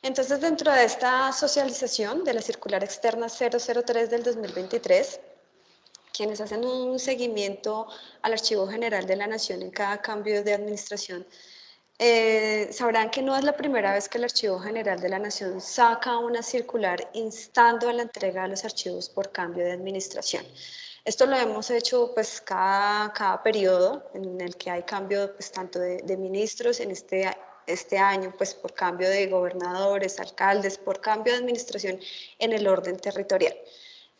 Entonces, dentro de esta socialización de la circular externa 003 del 2023, quienes hacen un seguimiento al Archivo General de la Nación en cada cambio de administración, sabrán que no es la primera vez que el Archivo General de la Nación saca una circular instando a la entrega de los archivos por cambio de administración. Esto lo hemos hecho pues cada periodo en el que hay cambio pues, tanto de ministros en este año, pues por cambio de gobernadores, alcaldes, por cambio de administración en el orden territorial.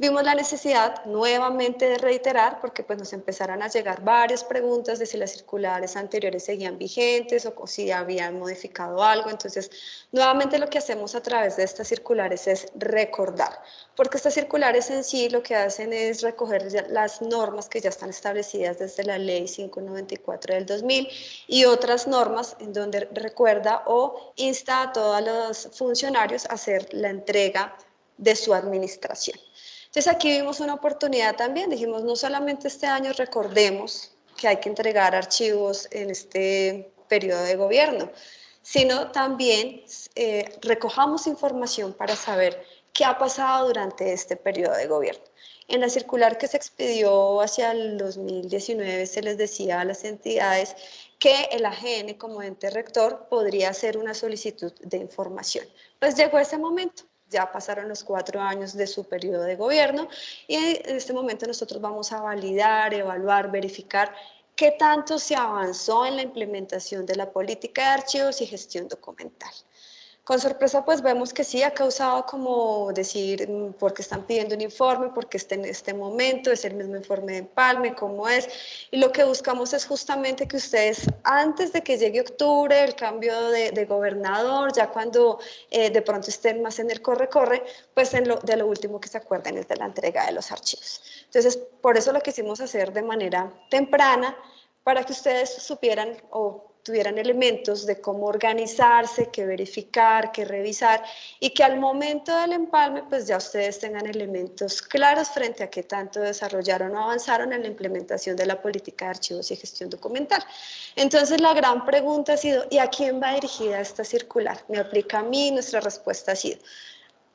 Vimos la necesidad nuevamente de reiterar, porque pues nos empezaron a llegar varias preguntas de si las circulares anteriores seguían vigentes o si habían modificado algo. Entonces, nuevamente lo que hacemos a través de estas circulares es recordar, porque estas circulares en sí lo que hacen es recoger las normas que ya están establecidas desde la Ley 594 del 2000 y otras normas en donde recuerda o insta a todos los funcionarios a hacer la entrega de su administración. Entonces aquí vimos una oportunidad también, dijimos no solamente este año recordemos que hay que entregar archivos en este periodo de gobierno, sino también recojamos información para saber qué ha pasado durante este periodo de gobierno. En la circular que se expidió hacia el 2019 se les decía a las entidades que el AGN como ente rector podría hacer una solicitud de información. Pues llegó ese momento. Ya pasaron los 4 años de su periodo de gobierno y en este momento nosotros vamos a validar, evaluar, verificar qué tanto se avanzó en la implementación de la política de archivos y gestión documental. Con sorpresa pues vemos que sí ha causado como decir por qué están pidiendo un informe, porque está en este momento, es el mismo informe de empalme, cómo es, y lo que buscamos es justamente que ustedes antes de que llegue octubre, el cambio de gobernador, ya cuando de pronto estén más en el corre-corre, pues de lo último que se acuerden es de la entrega de los archivos. Entonces, por eso lo quisimos hacer de manera temprana, para que ustedes supieran o tuvieran elementos de cómo organizarse, qué verificar, qué revisar y que al momento del empalme pues ya ustedes tengan elementos claros frente a qué tanto desarrollaron o avanzaron en la implementación de la política de archivos y gestión documental. Entonces la gran pregunta ha sido, ¿y a quién va dirigida esta circular? ¿Me aplica a mí? Nuestra respuesta ha sido,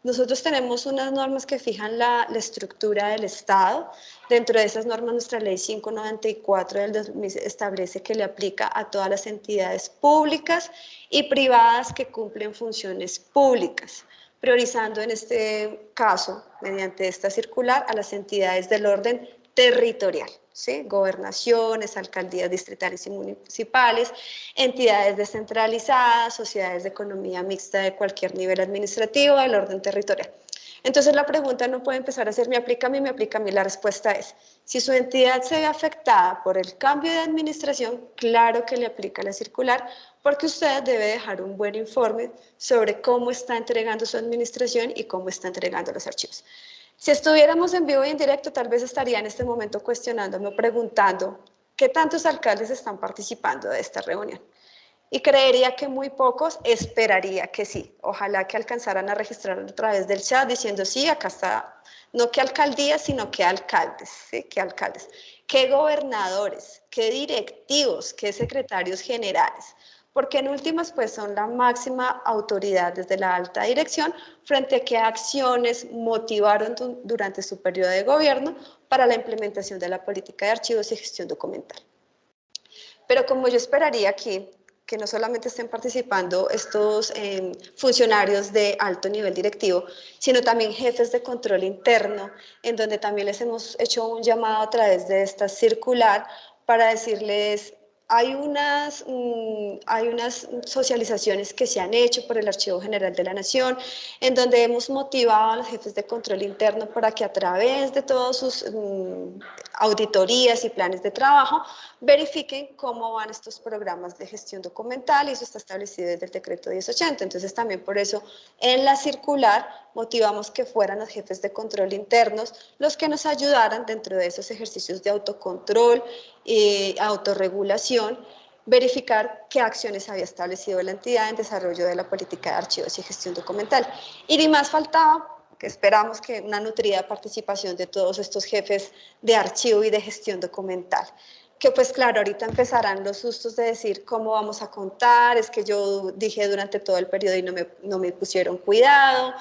nosotros tenemos unas normas que fijan la estructura del Estado. Dentro de esas normas, nuestra ley 594 del 2000 establece que le aplica a todas las entidades públicas y privadas que cumplen funciones públicas, priorizando en este caso, mediante esta circular, a las entidades del orden territorial, ¿sí? Gobernaciones, alcaldías distritales y municipales, entidades descentralizadas, sociedades de economía mixta de cualquier nivel administrativo, del orden territorial. Entonces la pregunta no puede empezar a ser me aplica a mí, me aplica a mí. La respuesta es, si su entidad se ve afectada por el cambio de administración, claro que le aplica la circular, porque usted debe dejar un buen informe sobre cómo está entregando su administración y cómo está entregando los archivos. Si estuviéramos en vivo y en directo, tal vez estaría en este momento cuestionándome o preguntando qué tantos alcaldes están participando de esta reunión. Y creería que muy pocos, esperaría que sí. Ojalá que alcanzaran a registrar a través del chat diciendo sí, acá está, no qué alcaldías, sino qué alcaldes, ¿sí? Qué alcaldes, qué gobernadores, qué directivos, qué secretarios generales, porque en últimas pues son la máxima autoridad desde la alta dirección frente a qué acciones motivaron durante su periodo de gobierno para la implementación de la política de archivos y gestión documental. Pero como yo esperaría aquí, que no solamente estén participando estos funcionarios de alto nivel directivo, sino también jefes de control interno, en donde también les hemos hecho un llamado a través de esta circular para decirles, hay unas socializaciones que se han hecho por el Archivo General de la Nación, en donde hemos motivado a los jefes de control interno para que a través de todas sus auditorías y planes de trabajo verifiquen cómo van estos programas de gestión documental, y eso está establecido desde el decreto 1080. Entonces también por eso en la circular motivamos que fueran los jefes de control internos los que nos ayudaran dentro de esos ejercicios de autocontrol y autorregulación, verificar qué acciones había establecido la entidad en desarrollo de la política de archivos y gestión documental. Y ni más faltaba, que esperamos que una nutrida participación de todos estos jefes de archivo y de gestión documental, que pues claro, ahorita empezarán los sustos de decir cómo vamos a contar, es que yo dije durante todo el periodo y no me pusieron cuidado,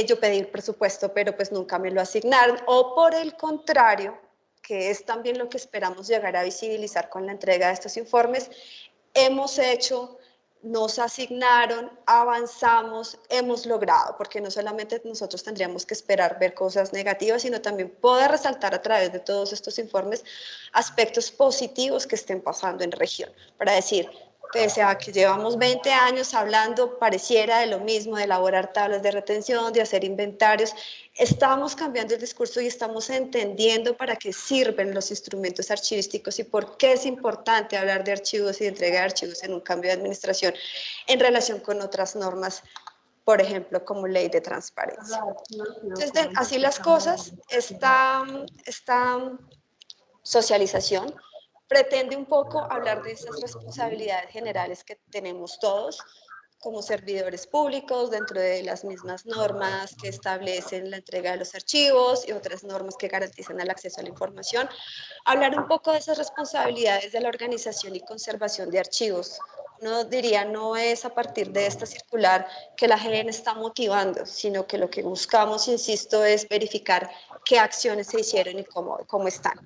yo pedí el presupuesto pero pues nunca me lo asignaron, o por el contrario, que es también lo que esperamos llegar a visibilizar con la entrega de estos informes, hemos hecho, nos asignaron, avanzamos, hemos logrado, porque no solamente nosotros tendríamos que esperar ver cosas negativas, sino también poder resaltar a través de todos estos informes aspectos positivos que estén pasando en región, para decir, pese a que llevamos 20 años hablando, pareciera de lo mismo, de elaborar tablas de retención, de hacer inventarios, estamos cambiando el discurso y estamos entendiendo para qué sirven los instrumentos archivísticos y por qué es importante hablar de archivos y de entrega de archivos en un cambio de administración en relación con otras normas, por ejemplo, como ley de transparencia. Entonces, así las cosas, esta socialización pretende un poco hablar de esas responsabilidades generales que tenemos todos como servidores públicos dentro de las mismas normas que establecen la entrega de los archivos y otras normas que garantizan el acceso a la información. Hablar un poco de esas responsabilidades de la organización y conservación de archivos. Uno diría, no es a partir de esta circular que la GN está motivando, sino que lo que buscamos, insisto, es verificar qué acciones se hicieron y cómo están.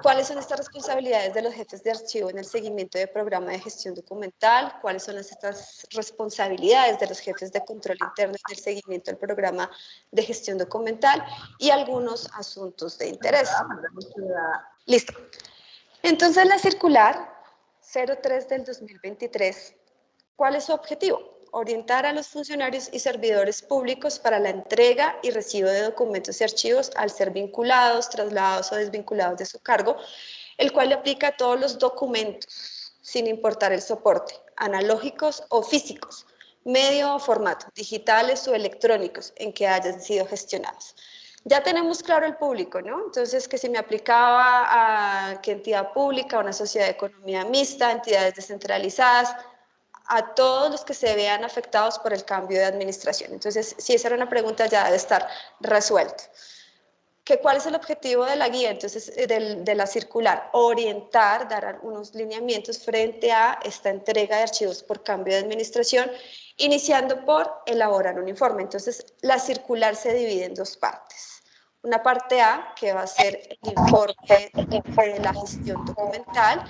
¿Cuáles son estas responsabilidades de los jefes de archivo en el seguimiento del programa de gestión documental? ¿Cuáles son estas responsabilidades de los jefes de control interno en el seguimiento del programa de gestión documental? Y algunos asuntos de interés. Listo. Entonces, la circular 03 del 2023, ¿cuál es su objetivo? Orientar a los funcionarios y servidores públicos para la entrega y recibo de documentos y archivos al ser vinculados, trasladados o desvinculados de su cargo, el cual le aplica a todos los documentos, sin importar el soporte, analógicos o físicos, medio o formato, digitales o electrónicos, en que hayan sido gestionados. Ya tenemos claro el público, ¿no? Entonces, que si me aplicaba a qué entidad pública, una sociedad de economía mixta, entidades descentralizadas, a todos los que se vean afectados por el cambio de administración. Entonces, si esa era una pregunta, ya debe estar resuelto. ¿Cuál es el objetivo de la guía? Entonces, de la circular, orientar, dar algunos lineamientos frente a esta entrega de archivos por cambio de administración, iniciando por elaborar un informe. Entonces, la circular se divide en dos partes. Una parte A, que va a ser el informe de la gestión documental,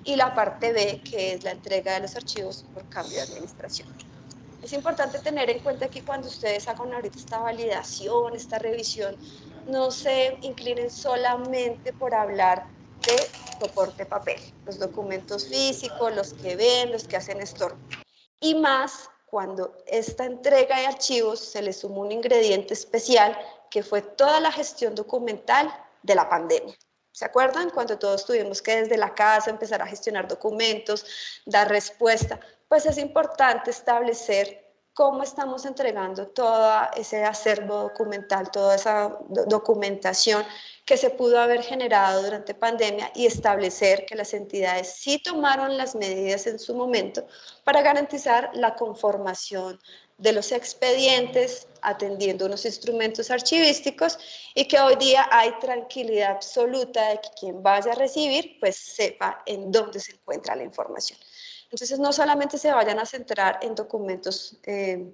y la parte B, que es la entrega de los archivos por cambio de administración. Es importante tener en cuenta que cuando ustedes hagan ahorita esta validación, esta revisión, no se inclinen solamente por hablar de soporte papel, los documentos físicos, los que ven, los que hacen estorbo. Y más cuando esta entrega de archivos se le suma un ingrediente especial que fue toda la gestión documental de la pandemia. ¿Se acuerdan? Cuando todos tuvimos que desde la casa empezar a gestionar documentos, dar respuesta, pues es importante establecer cómo estamos entregando todo ese acervo documental, toda esa documentación que se pudo haber generado durante pandemia y establecer que las entidades sí tomaron las medidas en su momento para garantizar la conformación de los expedientes, atendiendo unos instrumentos archivísticos y que hoy día hay tranquilidad absoluta de que quien vaya a recibir, pues sepa en dónde se encuentra la información. Entonces, no solamente se vayan a centrar en documentos,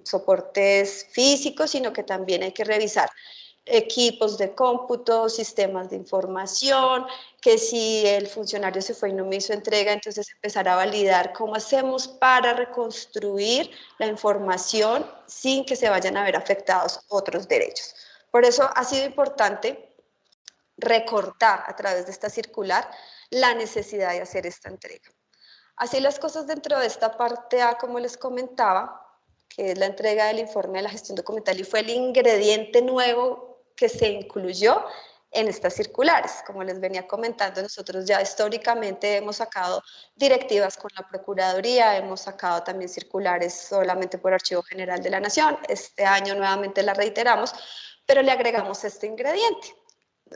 soportes físicos, sino que también hay que revisar equipos de cómputo, sistemas de información, que si el funcionario se fue y no me hizo entrega, entonces empezar a validar cómo hacemos para reconstruir la información sin que se vayan a ver afectados otros derechos. Por eso ha sido importante recordar a través de esta circular la necesidad de hacer esta entrega. Así las cosas dentro de esta parte A, como les comentaba, que es la entrega del informe de la gestión documental y fue el ingrediente nuevo que se incluyó en estas circulares. Como les venía comentando, nosotros ya históricamente hemos sacado directivas con la Procuraduría, hemos sacado también circulares solamente por Archivo General de la Nación, este año nuevamente la reiteramos, pero le agregamos este ingrediente,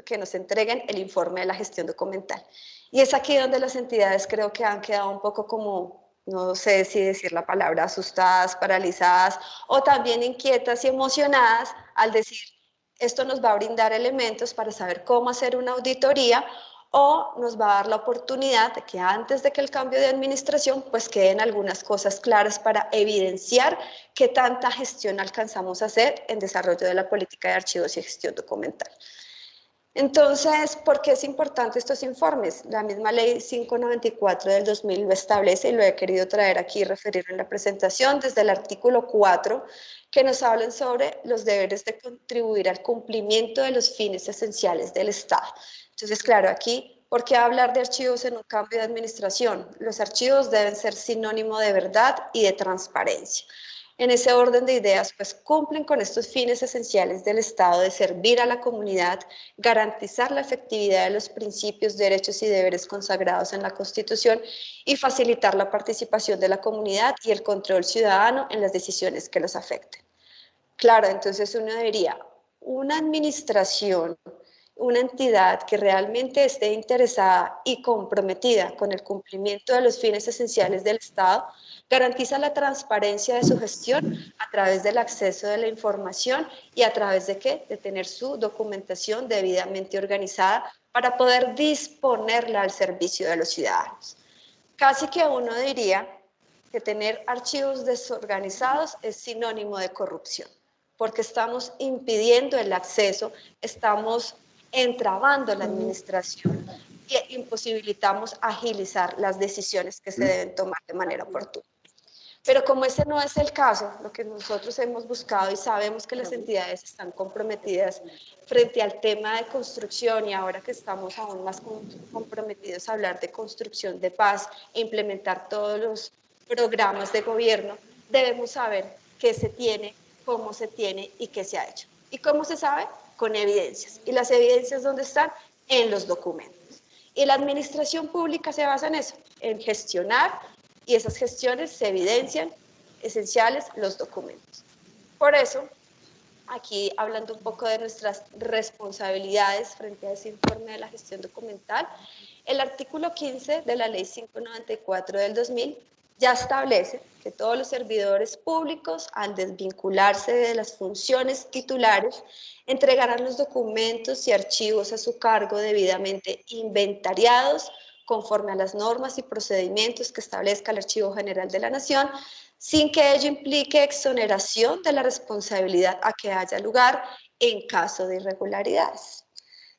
que nos entreguen el informe de la gestión documental. Y es aquí donde las entidades creo que han quedado un poco como, no sé si decir la palabra, asustadas, paralizadas o también inquietas y emocionadas al decir, esto nos va a brindar elementos para saber cómo hacer una auditoría o nos va a dar la oportunidad de que antes de que el cambio de administración, pues queden algunas cosas claras para evidenciar qué tanta gestión alcanzamos a hacer en desarrollo de la política de archivos y gestión documental. Entonces, ¿por qué es importante estos informes? La misma ley 594 del 2000 lo establece y lo he querido traer aquí y referir en la presentación desde el artículo 4, que nos hablan sobre los deberes de contribuir al cumplimiento de los fines esenciales del Estado. Entonces, claro, aquí, ¿por qué hablar de archivos en un cambio de administración? Los archivos deben ser sinónimo de verdad y de transparencia. En ese orden de ideas, pues cumplen con estos fines esenciales del Estado de servir a la comunidad, garantizar la efectividad de los principios, derechos y deberes consagrados en la Constitución y facilitar la participación de la comunidad y el control ciudadano en las decisiones que los afecten. Claro, entonces uno diría, una administración, una entidad que realmente esté interesada y comprometida con el cumplimiento de los fines esenciales del Estado, garantiza la transparencia de su gestión a través del acceso de la información y a través de ¿qué? De tener su documentación debidamente organizada para poder disponerla al servicio de los ciudadanos. Casi que uno diría que tener archivos desorganizados es sinónimo de corrupción, porque estamos impidiendo el acceso, estamos entrabando la administración y imposibilitamos agilizar las decisiones que se deben tomar de manera oportuna. Pero como ese no es el caso, lo que nosotros hemos buscado y sabemos que las entidades están comprometidas frente al tema de construcción y ahora que estamos aún más comprometidos a hablar de construcción de paz e implementar todos los programas de gobierno, debemos saber qué se tiene, cómo se tiene y qué se ha hecho. ¿Y cómo se sabe? Con evidencias. ¿Y las evidencias dónde están? En los documentos. Y la administración pública se basa en eso, en gestionar, y esas gestiones se evidencian, esenciales, los documentos. Por eso, aquí hablando un poco de nuestras responsabilidades frente a ese informe de la gestión documental, el artículo 15 de la ley 594 del 2000 ya establece que todos los servidores públicos, al desvincularse de las funciones titulares, entregarán los documentos y archivos a su cargo debidamente inventariados, conforme a las normas y procedimientos que establezca el Archivo General de la Nación, sin que ello implique exoneración de la responsabilidad a que haya lugar en caso de irregularidades.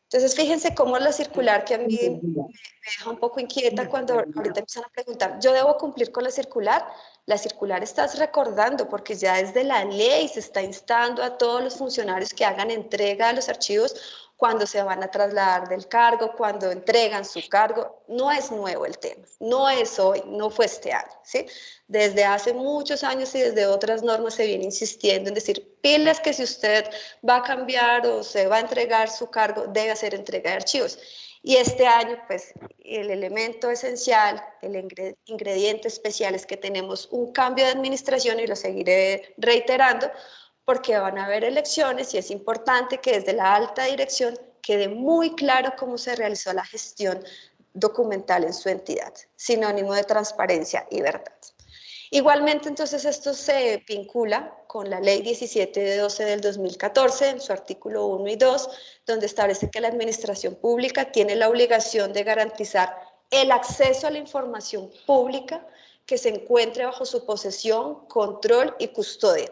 Entonces, fíjense cómo la circular que a mí me deja un poco inquieta cuando ahorita empiezan a preguntar, ¿yo debo cumplir con la circular? La circular estás recordando porque ya desde la ley se está instando a todos los funcionarios que hagan entrega de los archivos cuando se van a trasladar del cargo, cuando entregan su cargo. No es nuevo el tema, no es hoy, no fue este año, ¿sí? Desde hace muchos años y desde otras normas se viene insistiendo en decir, pilas que si usted va a cambiar o se va a entregar su cargo, debe hacer entrega de archivos. Y este año, pues, el elemento esencial, el ingrediente especial es que tenemos un cambio de administración y lo seguiré reiterando, porque van a haber elecciones y es importante que desde la alta dirección quede muy claro cómo se realizó la gestión documental en su entidad, sinónimo de transparencia y verdad. Igualmente, entonces, esto se vincula con la Ley 1712 del 2014, en su artículo 1 y 2, donde establece que la administración pública tiene la obligación de garantizar el acceso a la información pública que se encuentre bajo su posesión, control y custodia,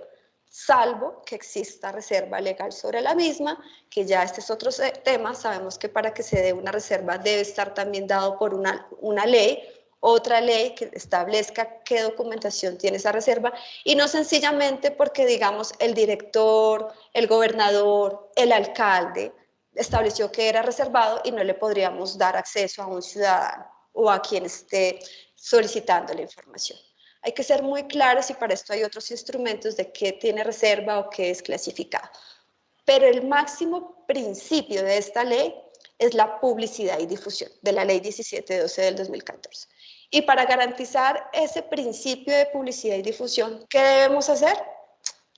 salvo que exista reserva legal sobre la misma, que ya este es otro tema. Sabemos que para que se dé una reserva debe estar también dado por una ley, otra ley que establezca qué documentación tiene esa reserva, y no sencillamente porque, digamos, el director, el gobernador, el alcalde estableció que era reservado y no le podríamos dar acceso a un ciudadano o a quien esté solicitando la información. Hay que ser muy claros y para esto hay otros instrumentos de qué tiene reserva o qué es clasificado. Pero el máximo principio de esta ley es la publicidad y difusión, de la ley 1712 del 2014. Y para garantizar ese principio de publicidad y difusión, ¿qué debemos hacer?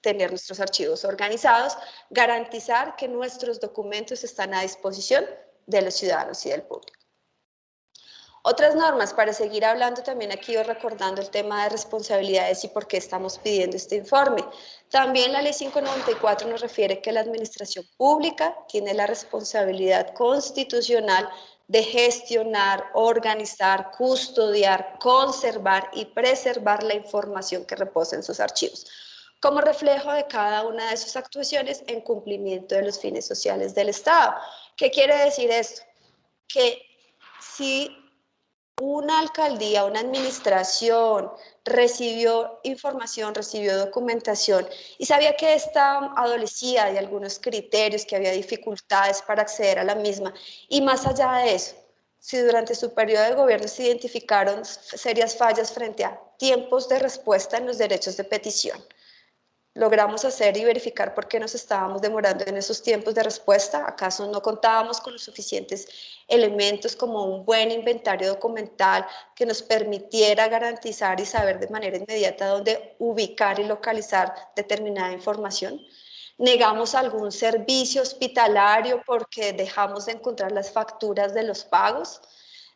Tener nuestros archivos organizados, garantizar que nuestros documentos están a disposición de los ciudadanos y del público. Otras normas, para seguir hablando también aquí o recordando el tema de responsabilidades y por qué estamos pidiendo este informe. También la ley 594 nos refiere que la administración pública tiene la responsabilidad constitucional de gestionar, organizar, custodiar, conservar y preservar la información que reposa en sus archivos, como reflejo de cada una de sus actuaciones en cumplimiento de los fines sociales del Estado. ¿Qué quiere decir esto? Que si una alcaldía, una administración recibió información, recibió documentación y sabía que esta adolecía de algunos criterios, que había dificultades para acceder a la misma, y más allá de eso, si durante su periodo de gobierno se identificaron serias fallas frente a tiempos de respuesta en los derechos de petición, logramos hacer y verificar por qué nos estábamos demorando en esos tiempos de respuesta. ¿Acaso no contábamos con los suficientes elementos como un buen inventario documental que nos permitiera garantizar y saber de manera inmediata dónde ubicar y localizar determinada información? ¿Negamos algún servicio hospitalario porque dejamos de encontrar las facturas de los pagos?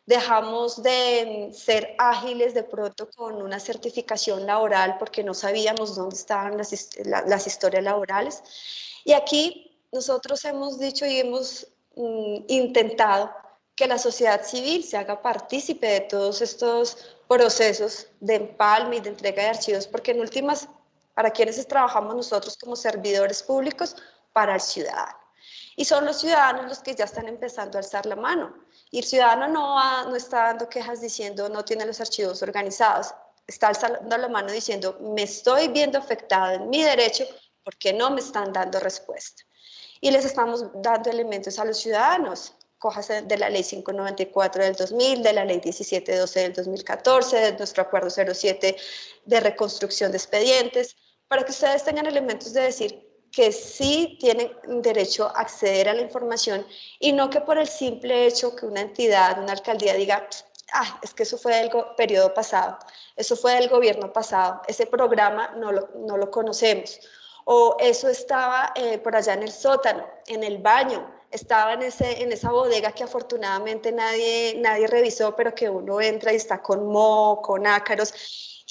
Dejamos de ser ágiles de pronto con una certificación laboral porque no sabíamos dónde estaban las historias laborales. Y aquí nosotros hemos dicho y hemos intentado que la sociedad civil se haga partícipe de todos estos procesos de empalme y de entrega de archivos, porque en últimas, ¿para quienes trabajamos nosotros como servidores públicos? Para el ciudadano. Y son los ciudadanos los que ya están empezando a alzar la mano. Y el ciudadano no está dando quejas diciendo no tiene los archivos organizados, está alzando la mano diciendo me estoy viendo afectado en mi derecho porque no me están dando respuesta. Y les estamos dando elementos a los ciudadanos, cojas de la ley 594 del 2000, de la ley 1712 del 2014, de nuestro acuerdo 07 de reconstrucción de expedientes, para que ustedes tengan elementos de decir que sí tienen derecho a acceder a la información y no que por el simple hecho que una entidad, una alcaldía diga, es que eso fue del periodo pasado, eso fue del gobierno pasado, ese programa no lo conocemos, o eso estaba por allá en el sótano, en el baño, estaba en esa bodega que afortunadamente nadie revisó, pero que uno entra y está con moho, con ácaros,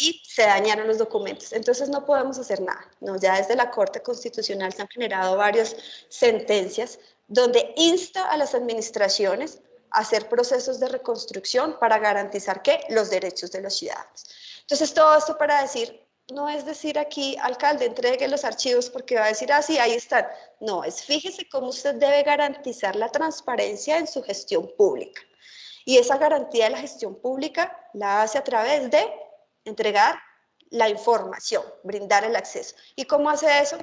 y se dañaron los documentos. Entonces no podemos hacer nada. ¿No? Ya desde la Corte Constitucional se han generado varias sentencias donde insta a las administraciones a hacer procesos de reconstrucción para garantizar que los derechos de los ciudadanos. Entonces todo esto para decir, no es decir aquí, alcalde, entregue los archivos porque va a decir, sí, ahí están. No, es fíjese cómo usted debe garantizar la transparencia en su gestión pública. Y esa garantía de la gestión pública la hace a través de entregar la información, brindar el acceso. ¿Y cómo hace eso?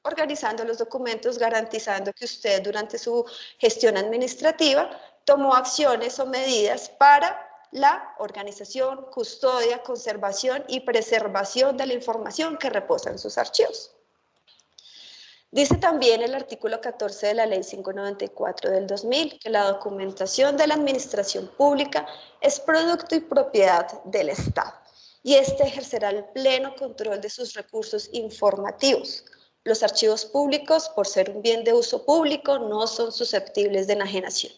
Organizando los documentos, garantizando que usted durante su gestión administrativa tomó acciones o medidas para la organización, custodia, conservación y preservación de la información que reposa en sus archivos. Dice también el artículo 14 de la Ley 594 del 2000 que la documentación de la administración pública es producto y propiedad del Estado y este ejercerá el pleno control de sus recursos informativos. Los archivos públicos, por ser un bien de uso público, no son susceptibles de enajenación.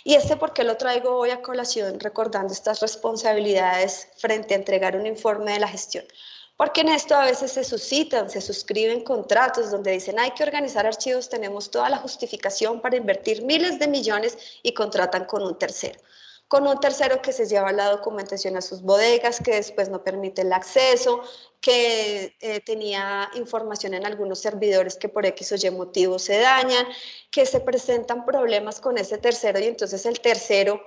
¿Y por qué lo traigo hoy a colación recordando estas responsabilidades frente a entregar un informe de la gestión? Porque en esto a veces se suscriben contratos donde dicen hay que organizar archivos, tenemos toda la justificación para invertir miles de millones y contratan con un tercero. Con un tercero que se lleva la documentación a sus bodegas, que después no permite el acceso, que tenía información en algunos servidores que por X o Y motivo se dañan, que se presentan problemas con ese tercero y entonces el tercero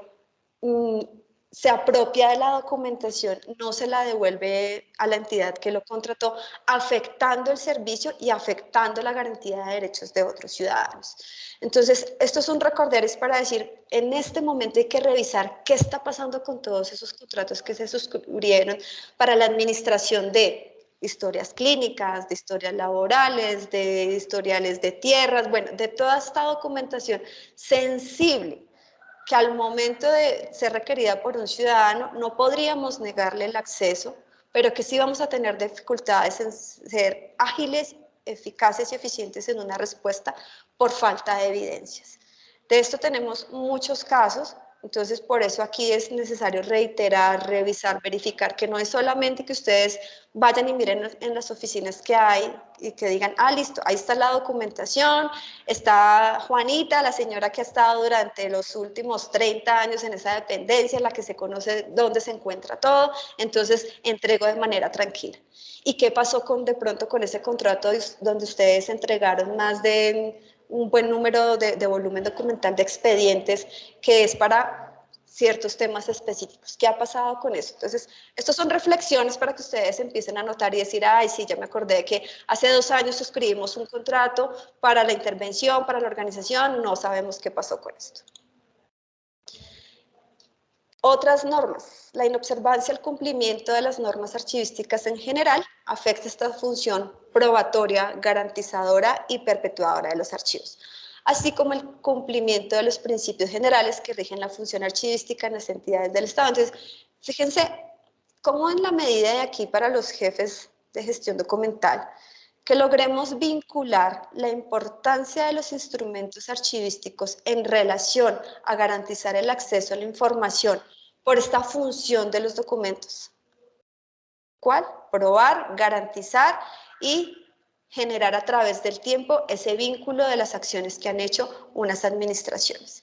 se apropia de la documentación, no se la devuelve a la entidad que lo contrató, afectando el servicio y afectando la garantía de derechos de otros ciudadanos. Entonces, esto es un recorderis para decir, en este momento hay que revisar qué está pasando con todos esos contratos que se suscribieron para la administración de historias clínicas, de historias laborales, de historiales de tierras, bueno, de toda esta documentación sensible que al momento de ser requerida por un ciudadano no podríamos negarle el acceso, pero que sí vamos a tener dificultades en ser ágiles, eficaces y eficientes en una respuesta por falta de evidencias. De esto tenemos muchos casos Entonces, por eso aquí es necesario reiterar, revisar, verificar, que no es solamente que ustedes vayan y miren en las oficinas que hay y que digan, ah, listo, ahí está la documentación, está Juanita, la señora que ha estado durante los últimos 30 años en esa dependencia, la que se conoce dónde se encuentra todo, entonces entrego de manera tranquila. ¿Y qué pasó de pronto con ese contrato donde ustedes entregaron más de un buen número de volumen documental de expedientes que es para ciertos temas específicos? ¿Qué ha pasado con eso? Entonces, estas son reflexiones para que ustedes empiecen a notar y decir, ay, sí, ya me acordé que hace 2 años suscribimos un contrato para la intervención, para la organización, no sabemos qué pasó con esto. Otras normas. La inobservancia al cumplimiento de las normas archivísticas en general afecta esta función probatoria, garantizadora y perpetuadora de los archivos, así como el cumplimiento de los principios generales que rigen la función archivística en las entidades del Estado. Entonces, fíjense cómo en la medida de aquí para los jefes de gestión documental, que logremos vincular la importancia de los instrumentos archivísticos en relación a garantizar el acceso a la información por esta función de los documentos. ¿Cuál? Probar, garantizar y generar a través del tiempo ese vínculo de las acciones que han hecho unas administraciones.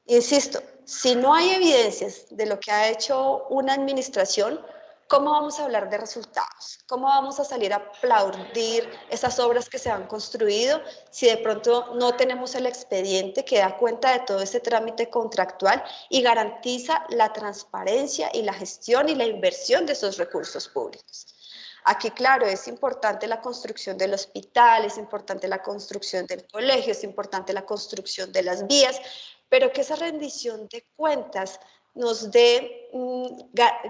Insisto, si no hay evidencias de lo que ha hecho una administración, ¿cómo vamos a hablar de resultados? ¿Cómo vamos a salir a aplaudir esas obras que se han construido si de pronto no tenemos el expediente que da cuenta de todo ese trámite contractual y garantiza la transparencia y la gestión y la inversión de esos recursos públicos? Aquí, claro, es importante la construcción del hospital, es importante la construcción del colegio, es importante la construcción de las vías, pero que esa rendición de cuentas nos dé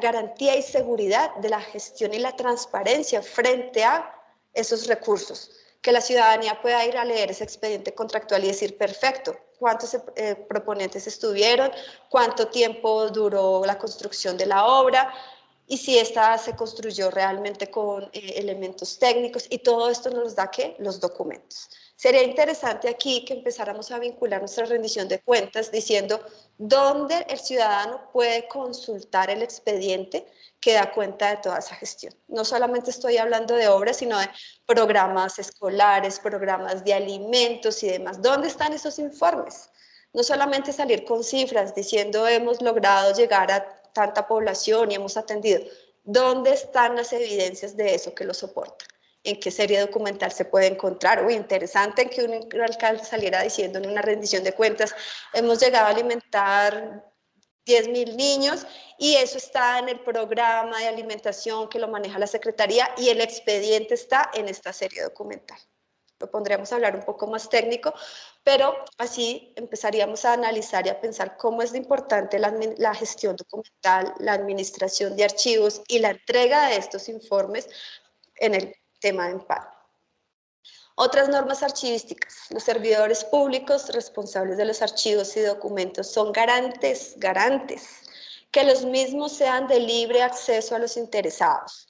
garantía y seguridad de la gestión y la transparencia frente a esos recursos. Que la ciudadanía pueda ir a leer ese expediente contractual y decir, perfecto, cuántos proponentes estuvieron, cuánto tiempo duró la construcción de la obra, y si esta se construyó realmente con elementos técnicos, y todo esto nos da, ¿qué? Los documentos. Sería interesante aquí que empezáramos a vincular nuestra rendición de cuentas diciendo dónde el ciudadano puede consultar el expediente que da cuenta de toda esa gestión. No solamente estoy hablando de obras, sino de programas escolares, programas de alimentos y demás. ¿Dónde están esos informes? No solamente salir con cifras diciendo hemos logrado llegar a tanta población y hemos atendido. ¿Dónde están las evidencias de eso que lo soportan? ¿En qué serie documental se puede encontrar? Uy, interesante que un alcalde saliera diciendo en una rendición de cuentas, hemos llegado a alimentar 10.000 niños y eso está en el programa de alimentación que lo maneja la Secretaría y el expediente está en esta serie documental. Lo pondríamos a hablar un poco más técnico, pero así empezaríamos a analizar y a pensar cómo es de importante la gestión documental, la administración de archivos y la entrega de estos informes en el tema de amparo. Otras normas archivísticas. Los servidores públicos responsables de los archivos y documentos son garantes que los mismos sean de libre acceso a los interesados.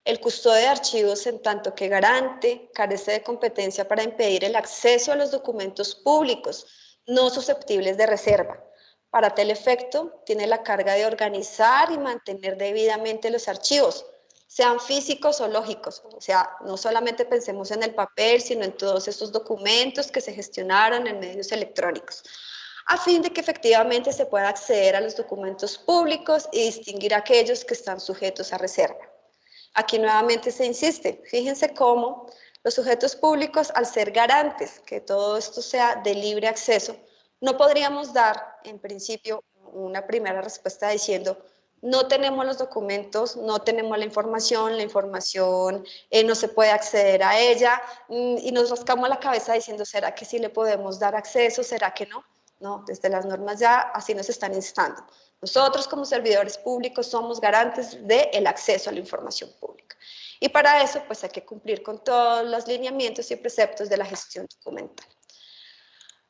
El custodio de archivos, en tanto que garante, carece de competencia para impedir el acceso a los documentos públicos no susceptibles de reserva. Para tal efecto, tiene la carga de organizar y mantener debidamente los archivos, sean físicos o lógicos. O sea, no solamente pensemos en el papel, sino en todos estos documentos que se gestionaron en medios electrónicos, a fin de que efectivamente se pueda acceder a los documentos públicos y distinguir aquellos que están sujetos a reserva. Aquí nuevamente se insiste, fíjense cómo los sujetos públicos, al ser garantes que todo esto sea de libre acceso, no podríamos dar, en principio, una primera respuesta diciendo, no tenemos los documentos, no tenemos la información no se puede acceder a ella, y nos rascamos la cabeza diciendo, ¿será que sí le podemos dar acceso? ¿Será que no? No, desde las normas ya así nos están instando. Nosotros como servidores públicos somos garantes del acceso a la información pública. Y para eso pues hay que cumplir con todos los lineamientos y preceptos de la gestión documental.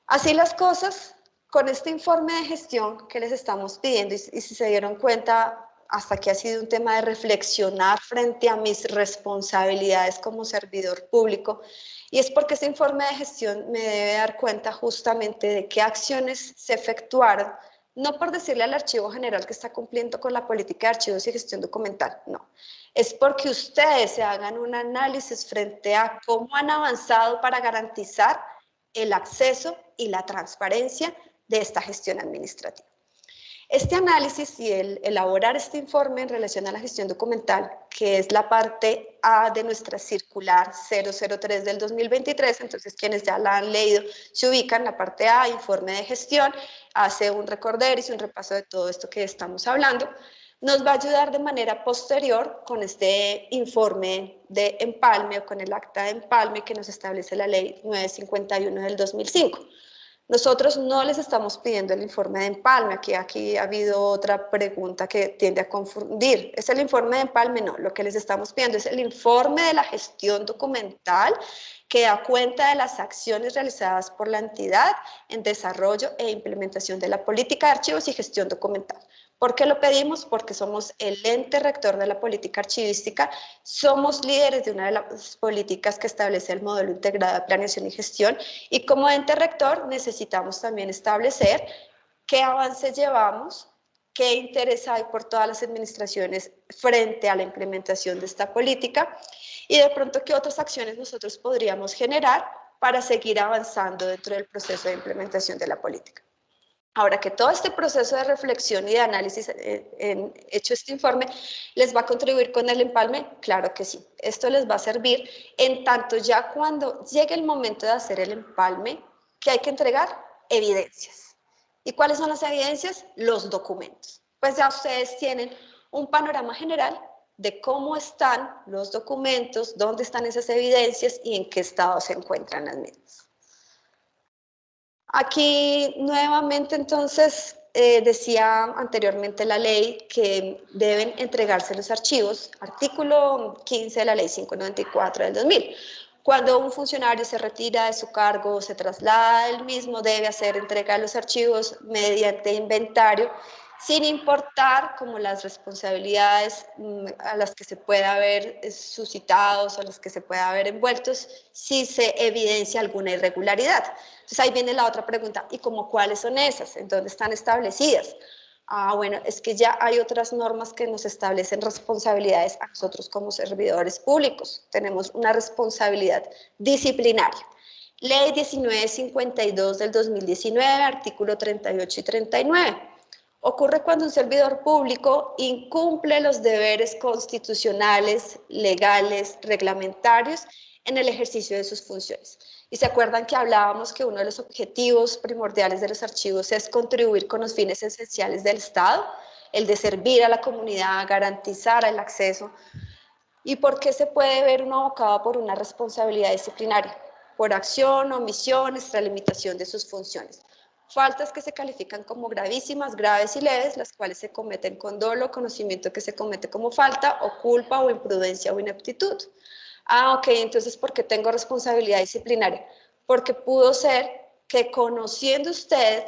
Así las cosas, con este informe de gestión que les estamos pidiendo, y si se dieron cuenta, hasta aquí ha sido un tema de reflexionar frente a mis responsabilidades como servidor público, y es porque ese informe de gestión me debe dar cuenta justamente de qué acciones se efectuaron No por decirle al Archivo General que está cumpliendo con la política de archivos y gestión documental, no. Es porque ustedes se hagan un análisis frente a cómo han avanzado para garantizar el acceso y la transparencia de esta gestión administrativa. Este análisis y el elaborar este informe en relación a la gestión documental, que es la parte A de nuestra circular 003 del 2023, entonces quienes ya la han leído se ubican en la parte A, informe de gestión, hace un recorderis y un repaso de todo esto que estamos hablando, nos va a ayudar de manera posterior con este informe de empalme o con el acta de empalme que nos establece la ley 951 del 2005. Nosotros no les estamos pidiendo el informe de empalme, aquí ha habido otra pregunta que tiende a confundir. ¿Es el informe de empalme? No, lo que les estamos pidiendo es el informe de la gestión documental que da cuenta de las acciones realizadas por la entidad en desarrollo e implementación de la política de archivos y gestión documental. ¿Por qué lo pedimos? Porque somos el ente rector de la política archivística, somos líderes de una de las políticas que establece el modelo integrado de planeación y gestión, y como ente rector necesitamos también establecer qué avances llevamos, qué interés hay por todas las administraciones frente a la implementación de esta política, y de pronto qué otras acciones nosotros podríamos generar para seguir avanzando dentro del proceso de implementación de la política. Ahora que todo este proceso de reflexión y de análisis hecho este informe les va a contribuir con el empalme, claro que sí. Esto les va a servir en tanto ya cuando llegue el momento de hacer el empalme, que hay que entregar evidencias. ¿Y cuáles son las evidencias? Los documentos. Pues ya ustedes tienen un panorama general de cómo están los documentos, dónde están esas evidencias y en qué estado se encuentran las mismas. Aquí nuevamente entonces decía anteriormente la ley que deben entregarse los archivos, artículo 15 de la ley 594 del 2000. Cuando un funcionario se retira de su cargo o se traslada del mismo, debe hacer entrega de los archivos mediante inventario, sin importar como las responsabilidades a las que se pueda haber suscitados o a las que se pueda haber envueltos, si se evidencia alguna irregularidad. Entonces ahí viene la otra pregunta, ¿y cómo cuáles son esas? ¿En dónde están establecidas? Bueno, es que ya hay otras normas que nos establecen responsabilidades a nosotros como servidores públicos. Tenemos una responsabilidad disciplinaria. Ley 1952 del 2019, artículo 38 y 39. Ocurre cuando un servidor público incumple los deberes constitucionales, legales, reglamentarios en el ejercicio de sus funciones. Y se acuerdan que hablábamos que uno de los objetivos primordiales de los archivos es contribuir con los fines esenciales del Estado, el de servir a la comunidad, garantizar el acceso. ¿Y por qué se puede ver uno abocado por una responsabilidad disciplinaria? Por acción, omisión, extralimitación de sus funciones. Faltas que se califican como gravísimas, graves y leves, las cuales se cometen con dolo, conocimiento que se comete como falta, o culpa, o imprudencia, o ineptitud. Ok, entonces, ¿por qué tengo responsabilidad disciplinaria? Porque pudo ser que conociendo usted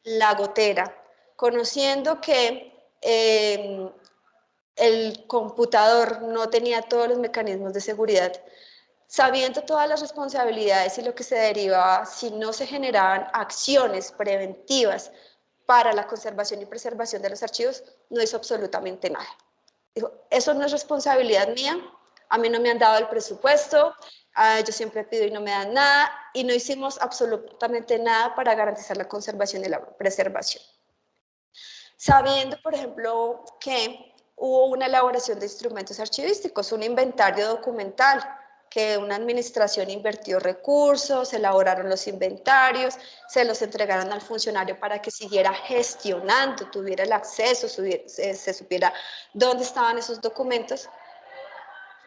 la gotera, conociendo que el computador no tenía todos los mecanismos de seguridad, sabiendo todas las responsabilidades y lo que se derivaba si no se generaban acciones preventivas para la conservación y preservación de los archivos, no hizo absolutamente nada. Dijo, eso no es responsabilidad mía, a mí no me han dado el presupuesto, yo siempre pido y no me dan nada, y no hicimos absolutamente nada para garantizar la conservación y la preservación. Sabiendo, por ejemplo, que hubo una elaboración de instrumentos archivísticos, un inventario documental, que una administración invirtió recursos, se elaboraron los inventarios, se los entregaron al funcionario para que siguiera gestionando, tuviera el acceso, se supiera dónde estaban esos documentos.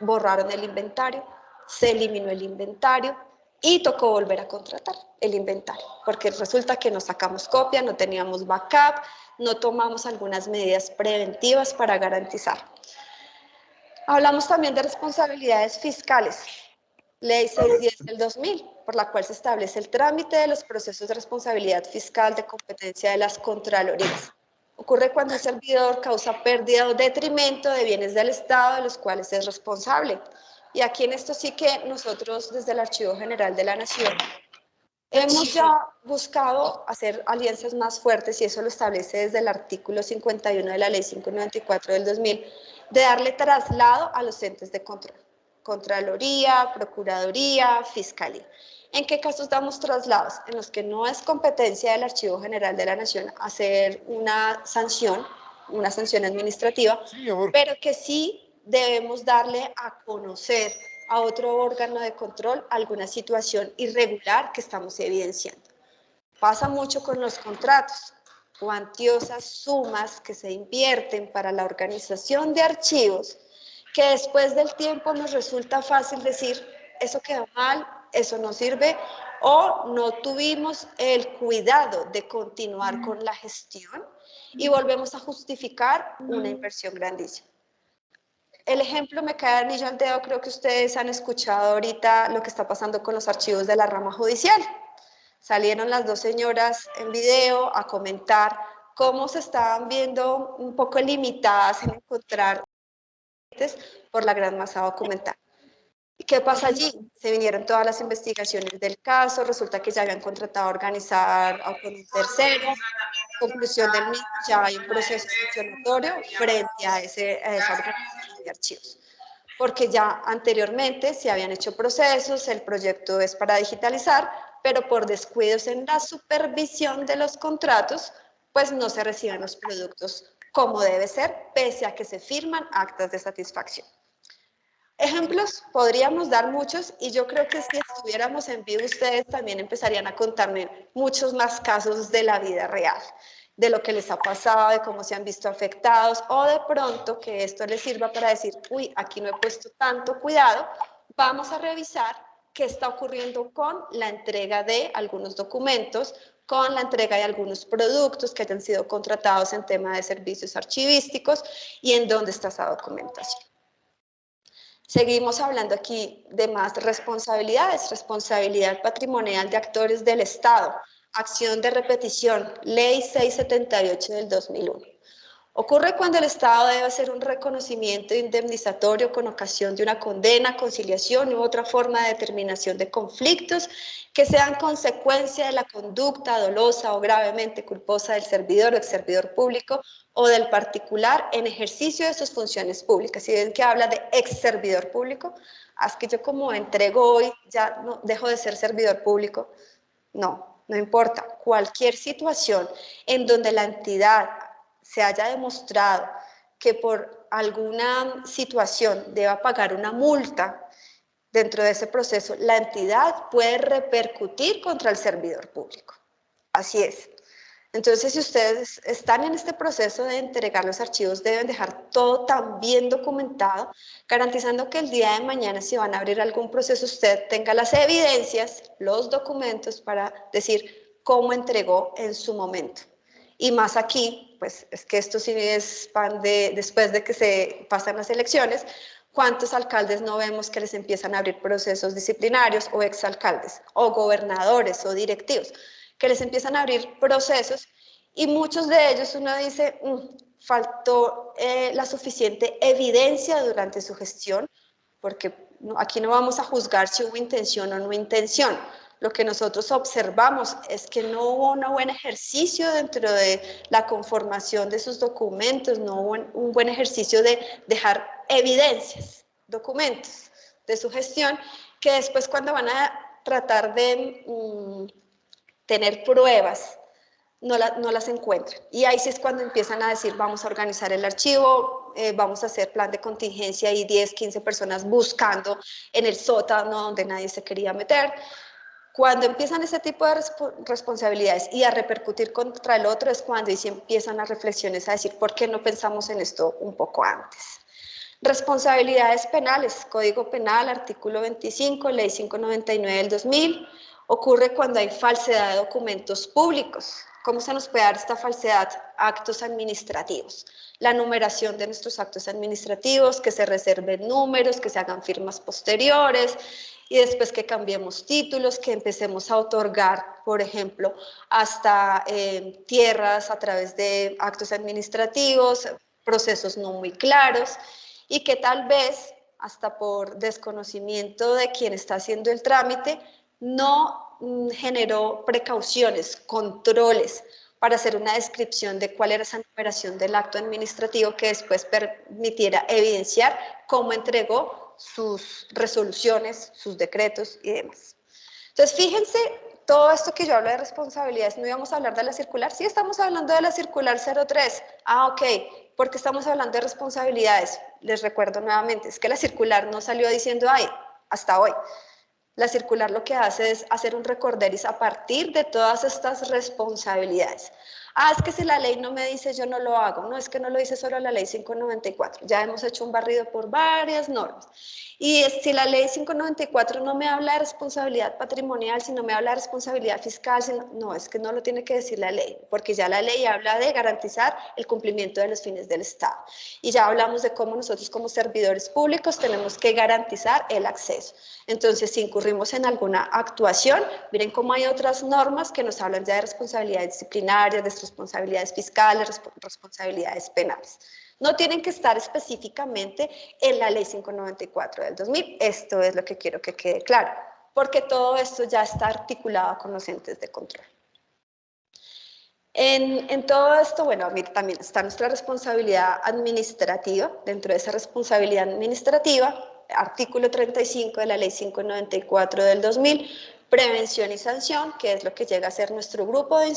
Borraron el inventario, se eliminó el inventario y tocó volver a contratar el inventario, porque resulta que no sacamos copia, no teníamos backup, no tomamos algunas medidas preventivas para garantizar. Hablamos también de responsabilidades fiscales, Ley 610 del 2000, por la cual se establece el trámite de los procesos de responsabilidad fiscal de competencia de las contralorías. Ocurre cuando un servidor causa pérdida o detrimento de bienes del Estado de los cuales es responsable. Y aquí en esto sí que nosotros desde el Archivo General de la Nación Hemos ya buscado hacer alianzas más fuertes y eso lo establece desde el artículo 51 de la ley 594 del 2000, de darle traslado a los entes de control, Contraloría, Procuraduría, Fiscalía. ¿En qué casos damos traslados? En los que no es competencia del Archivo General de la Nación hacer una sanción administrativa, pero que sí debemos darle a conocer a otro órgano de control alguna situación irregular que estamos evidenciando. Pasa mucho con los contratos, cuantiosas sumas que se invierten para la organización de archivos, que después del tiempo nos resulta fácil decir, eso quedó mal, eso no sirve, o no tuvimos el cuidado de continuar con la gestión y volvemos a justificar una inversión grandísima. El ejemplo me cae anillo al dedo, creo que ustedes han escuchado ahorita lo que está pasando con los archivos de la rama judicial. Salieron las dos señoras en video a comentar cómo se estaban viendo un poco limitadas en encontrar por la gran masa documental. ¿Qué pasa allí? Se vinieron todas las investigaciones del caso, resulta que ya habían contratado a organizar con un tercero, conclusión del mismo, ya hay un proceso sancionatorio frente a esa organización de archivos. Porque ya anteriormente se habían hecho procesos, el proyecto es para digitalizar, pero por descuidos en la supervisión de los contratos, pues no se reciben los productos como debe ser, pese a que se firman actas de satisfacción. Ejemplos, podríamos dar muchos y yo creo que si estuviéramos en vivo ustedes también empezarían a contarme muchos más casos de la vida real, de lo que les ha pasado, de cómo se han visto afectados o de pronto que esto les sirva para decir, uy, aquí no he puesto tanto cuidado, vamos a revisar qué está ocurriendo con la entrega de algunos documentos, con la entrega de algunos productos que hayan sido contratados en tema de servicios archivísticos y en dónde está esa documentación. Seguimos hablando aquí de más responsabilidades, responsabilidad patrimonial de actores del Estado, acción de repetición, Ley 678 del 2001. Ocurre cuando el Estado debe hacer un reconocimiento indemnizatorio con ocasión de una condena, conciliación u otra forma de determinación de conflictos que sean consecuencia de la conducta dolosa o gravemente culposa del servidor o ex servidor público o del particular en ejercicio de sus funciones públicas. Si ven que habla de ex servidor público, es que yo como entrego hoy ya no dejo de ser servidor público. No, no importa. Cualquier situación en donde la entidad se haya demostrado que por alguna situación deba pagar una multa dentro de ese proceso, la entidad puede repercutir contra el servidor público. Así es. Entonces, si ustedes están en este proceso de entregar los archivos, deben dejar todo tan bien documentado, garantizando que el día de mañana, si van a abrir algún proceso, usted tenga las evidencias, los documentos para decir cómo entregó en su momento. Y más aquí, pues es que esto sí es pan de después de que se pasan las elecciones, ¿cuántos alcaldes no vemos que les empiezan a abrir procesos disciplinarios o exalcaldes o gobernadores o directivos? Que les empiezan a abrir procesos y muchos de ellos uno dice, faltó la suficiente evidencia durante su gestión, porque aquí no vamos a juzgar si hubo intención o no intención. Lo que nosotros observamos es que no hubo un buen ejercicio dentro de la conformación de sus documentos, no hubo un buen ejercicio de dejar evidencias, documentos de su gestión, que después cuando van a tratar de tener pruebas, no las encuentran. Y ahí sí es cuando empiezan a decir, vamos a organizar el archivo, vamos a hacer plan de contingencia y 10, 15 personas buscando en el sótano donde nadie se quería meter. Cuando empiezan ese tipo de responsabilidades y a repercutir contra el otro es cuando se empiezan las reflexiones a decir, ¿por qué no pensamos en esto un poco antes? Responsabilidades penales, Código Penal, artículo 25, Ley 599 del 2000, ocurre cuando hay falsedad de documentos públicos. ¿Cómo se nos puede dar esta falsedad? Actos administrativos. La numeración de nuestros actos administrativos, que se reserven números, que se hagan firmas posteriores y después que cambiemos títulos, que empecemos a otorgar, por ejemplo, hasta tierras a través de actos administrativos, procesos no muy claros y que tal vez hasta por desconocimiento de quien está haciendo el trámite no generó precauciones, controles, para hacer una descripción de cuál era esa numeración del acto administrativo que después permitiera evidenciar cómo entregó sus resoluciones, sus decretos y demás. Entonces, fíjense, todo esto que yo hablo de responsabilidades, ¿no íbamos a hablar de la circular? Sí, estamos hablando de la circular 03. Ah, ok. ¿Por qué estamos hablando de responsabilidades? Les recuerdo nuevamente, es que la circular no salió diciendo, ay, hasta hoy. La circular lo que hace es hacer un recorderis a partir de todas estas responsabilidades. Ah, es que si la ley no me dice, yo no lo hago. No, es que no lo dice solo la ley 594. Ya hemos hecho un barrido por varias normas. Y si la ley 594 no me habla de responsabilidad patrimonial, si no me habla de responsabilidad fiscal, no, es que no lo tiene que decir la ley, porque ya la ley habla de garantizar el cumplimiento de los fines del Estado. Y ya hablamos de cómo nosotros como servidores públicos tenemos que garantizar el acceso. Entonces, si incurrimos en alguna actuación, miren cómo hay otras normas que nos hablan ya de responsabilidades disciplinarias, de responsabilidades fiscales, responsabilidades penales. No tienen que estar específicamente en la ley 594 del 2000. Esto es lo que quiero que quede claro, porque todo esto ya está articulado con los entes de control. En todo esto, bueno, también está nuestra responsabilidad administrativa. Dentro de esa responsabilidad administrativa, artículo 35 de la ley 594 del 2000, prevención y sanción, que es lo que llega a ser nuestro grupo de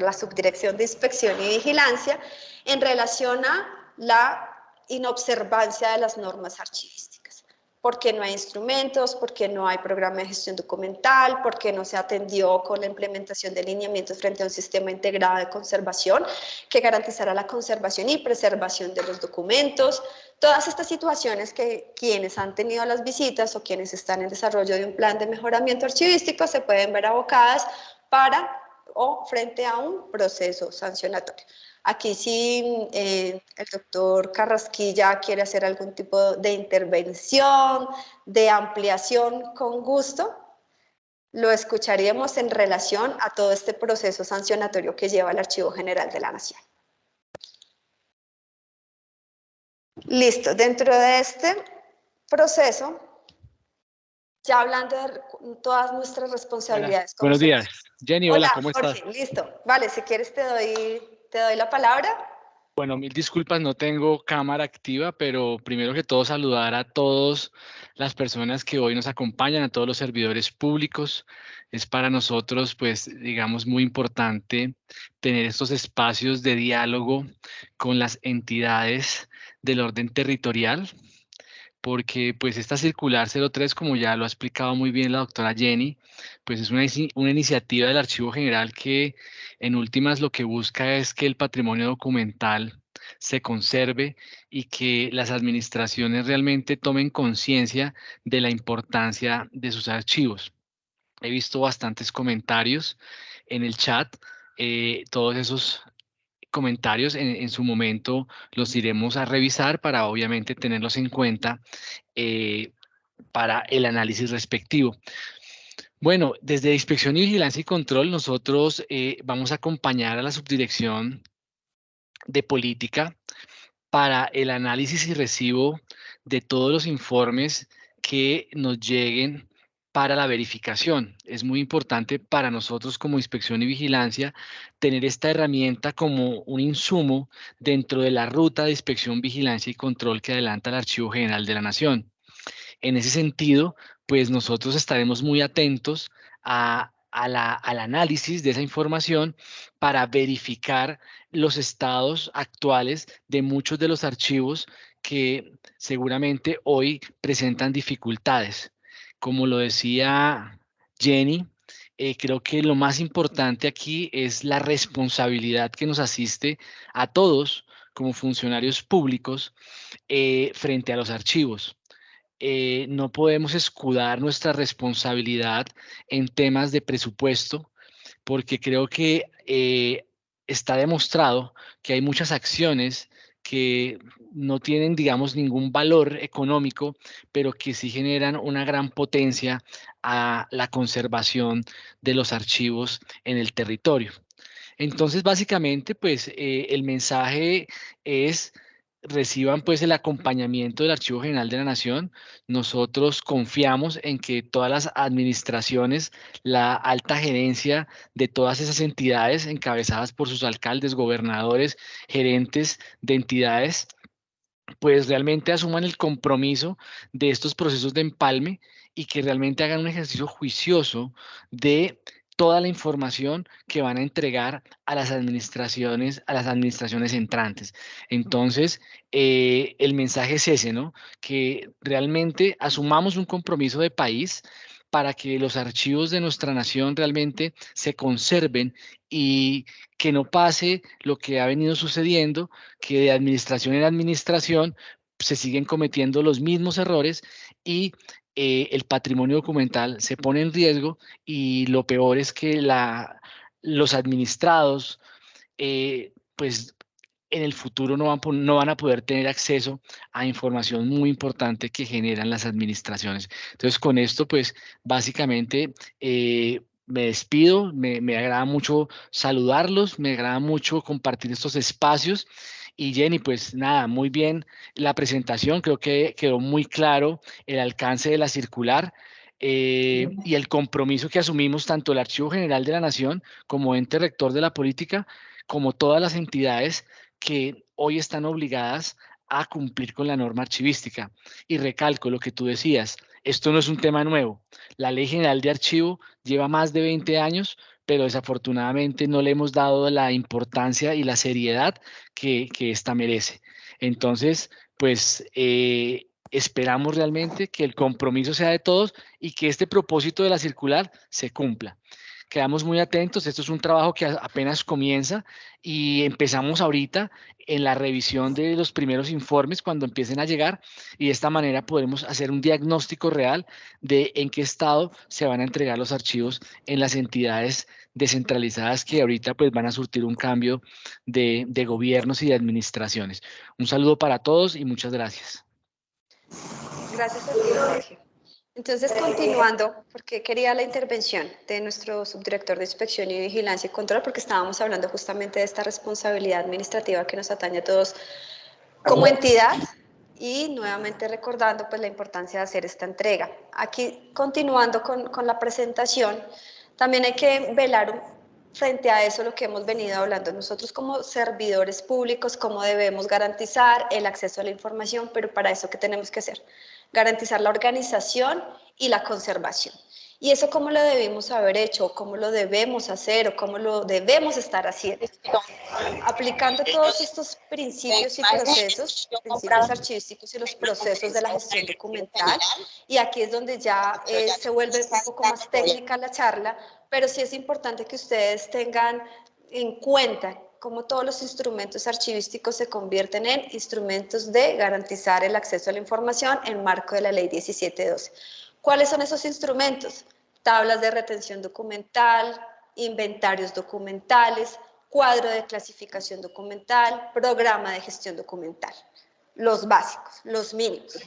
la subdirección de inspección y vigilancia, en relación a la inobservancia de las normas archivísticas. Porque no hay instrumentos, porque no hay programa de gestión documental, porque no se atendió con la implementación de lineamientos frente a un sistema integrado de conservación que garantizará la conservación y preservación de los documentos. Todas estas situaciones que quienes han tenido las visitas o quienes están en desarrollo de un plan de mejoramiento archivístico se pueden ver abocadas para o frente a un proceso sancionatorio. Aquí si el doctor Carrasquilla quiere hacer algún tipo de intervención, de ampliación, con gusto, lo escucharíamos en relación a todo este proceso sancionatorio que lleva el Archivo General de la Nación. Listo, dentro de este proceso, ya hablando de todas nuestras responsabilidades. Buenos días. Jenny, hola, ¿cómo estás? Jorge, listo. Vale, si quieres te doy la palabra. Bueno, mil disculpas, no tengo cámara activa, pero primero que todo saludar a todas las personas que hoy nos acompañan, a todos los servidores públicos. Es para nosotros, pues, digamos, muy importante tener estos espacios de diálogo con las entidades del orden territorial, porque pues esta circular 03, como ya lo ha explicado muy bien la doctora Jenny, pues es una iniciativa del Archivo General que en últimas lo que busca es que el patrimonio documental se conserve y que las administraciones realmente tomen conciencia de la importancia de sus archivos. He visto bastantes comentarios en el chat, todos esos comentarios en su momento los iremos a revisar para obviamente tenerlos en cuenta para el análisis respectivo. Bueno, desde Inspección y Vigilancia y Control nosotros vamos a acompañar a la Subdirección de Política para el análisis y recibo de todos los informes que nos lleguen para la verificación. Es muy importante para nosotros como Inspección y Vigilancia tener esta herramienta como un insumo dentro de la ruta de inspección, vigilancia y control que adelanta el Archivo General de la Nación. En ese sentido, pues nosotros estaremos muy atentos al análisis de esa información para verificar los estados actuales de muchos de los archivos que seguramente hoy presentan dificultades. Como lo decía Jenny, creo que lo más importante aquí es la responsabilidad que nos asiste a todos como funcionarios públicos frente a los archivos. No podemos escudar nuestra responsabilidad en temas de presupuesto, porque creo que está demostrado que hay muchas acciones que no tienen, digamos, ningún valor económico, pero que sí generan una gran potencia a la conservación de los archivos en el territorio. Entonces, básicamente, pues el mensaje es reciban pues el acompañamiento del Archivo General de la Nación. Nosotros confiamos en que todas las administraciones, la alta gerencia de todas esas entidades encabezadas por sus alcaldes, gobernadores, gerentes de entidades, pues realmente asuman el compromiso de estos procesos de empalme y que realmente hagan un ejercicio juicioso de toda la información que van a entregar a las administraciones entrantes. Entonces, el mensaje es ese, ¿no? Que realmente asumamos un compromiso de país para que los archivos de nuestra nación realmente se conserven y que no pase lo que ha venido sucediendo, que de administración en administración se siguen cometiendo los mismos errores y el patrimonio documental se pone en riesgo y lo peor es que los administrados pues en el futuro no van a poder tener acceso a información muy importante que generan las administraciones. Entonces, con esto, pues, básicamente, me despido, me agrada mucho saludarlos, me agrada mucho compartir estos espacios. Y Jenny, pues nada, muy bien la presentación, creo que quedó muy claro el alcance de la circular. Y el compromiso que asumimos tanto el Archivo General de la Nación como ente rector de la política, como todas las entidades que hoy están obligadas a cumplir con la norma archivística. Y recalco lo que tú decías, esto no es un tema nuevo. La Ley General de Archivo lleva más de 20 años, pero desafortunadamente no le hemos dado la importancia y la seriedad que esta merece. Entonces, pues esperamos realmente que el compromiso sea de todos y que este propósito de la circular se cumpla. Quedamos muy atentos, esto es un trabajo que apenas comienza y empezamos ahorita en la revisión de los primeros informes cuando empiecen a llegar y de esta manera podremos hacer un diagnóstico real de en qué estado se van a entregar los archivos en las entidades descentralizadas que ahorita pues van a surtir un cambio de gobiernos y de administraciones. Un saludo para todos y muchas gracias. Gracias a ti, Jorge. Entonces, continuando, porque quería la intervención de nuestro subdirector de Inspección y Vigilancia y Control, porque estábamos hablando justamente de esta responsabilidad administrativa que nos atañe a todos como entidad y nuevamente recordando pues la importancia de hacer esta entrega. Aquí, continuando con la presentación, también hay que velar frente a eso lo que hemos venido hablando nosotros como servidores públicos, cómo debemos garantizar el acceso a la información, pero para eso, ¿qué tenemos que hacer? Garantizar la organización y la conservación. ¿Y eso cómo lo debemos haber hecho? ¿Cómo lo debemos hacer? ¿O cómo lo debemos estar haciendo? Aplicando todos estos principios y procesos, principios archivísticos y los procesos de la gestión documental. Y aquí es donde ya se vuelve un poco más técnica la charla, pero sí es importante que ustedes tengan en cuenta cómo todos los instrumentos archivísticos se convierten en instrumentos de garantizar el acceso a la información en marco de la Ley 1712. ¿Cuáles son esos instrumentos? Tablas de retención documental, inventarios documentales, cuadro de clasificación documental, programa de gestión documental. Los básicos, los mínimos.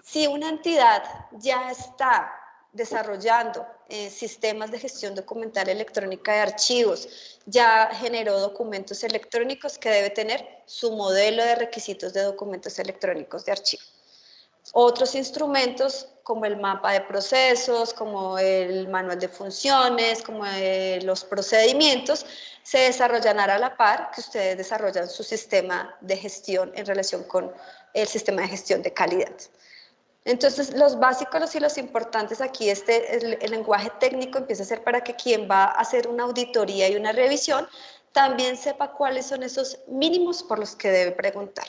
Si una entidad ya está desarrollando sistemas de gestión documental electrónica de archivos, ya generó documentos electrónicos que debe tener su modelo de requisitos de documentos electrónicos de archivo. Otros instrumentos como el mapa de procesos, como el manual de funciones, como los procedimientos, se desarrollarán a la par que ustedes desarrollan su sistema de gestión en relación con el sistema de gestión de calidad. Entonces, los básicos y los importantes aquí, el lenguaje técnico empieza a ser para que quien va a hacer una auditoría y una revisión también sepa cuáles son esos mínimos por los que debe preguntar.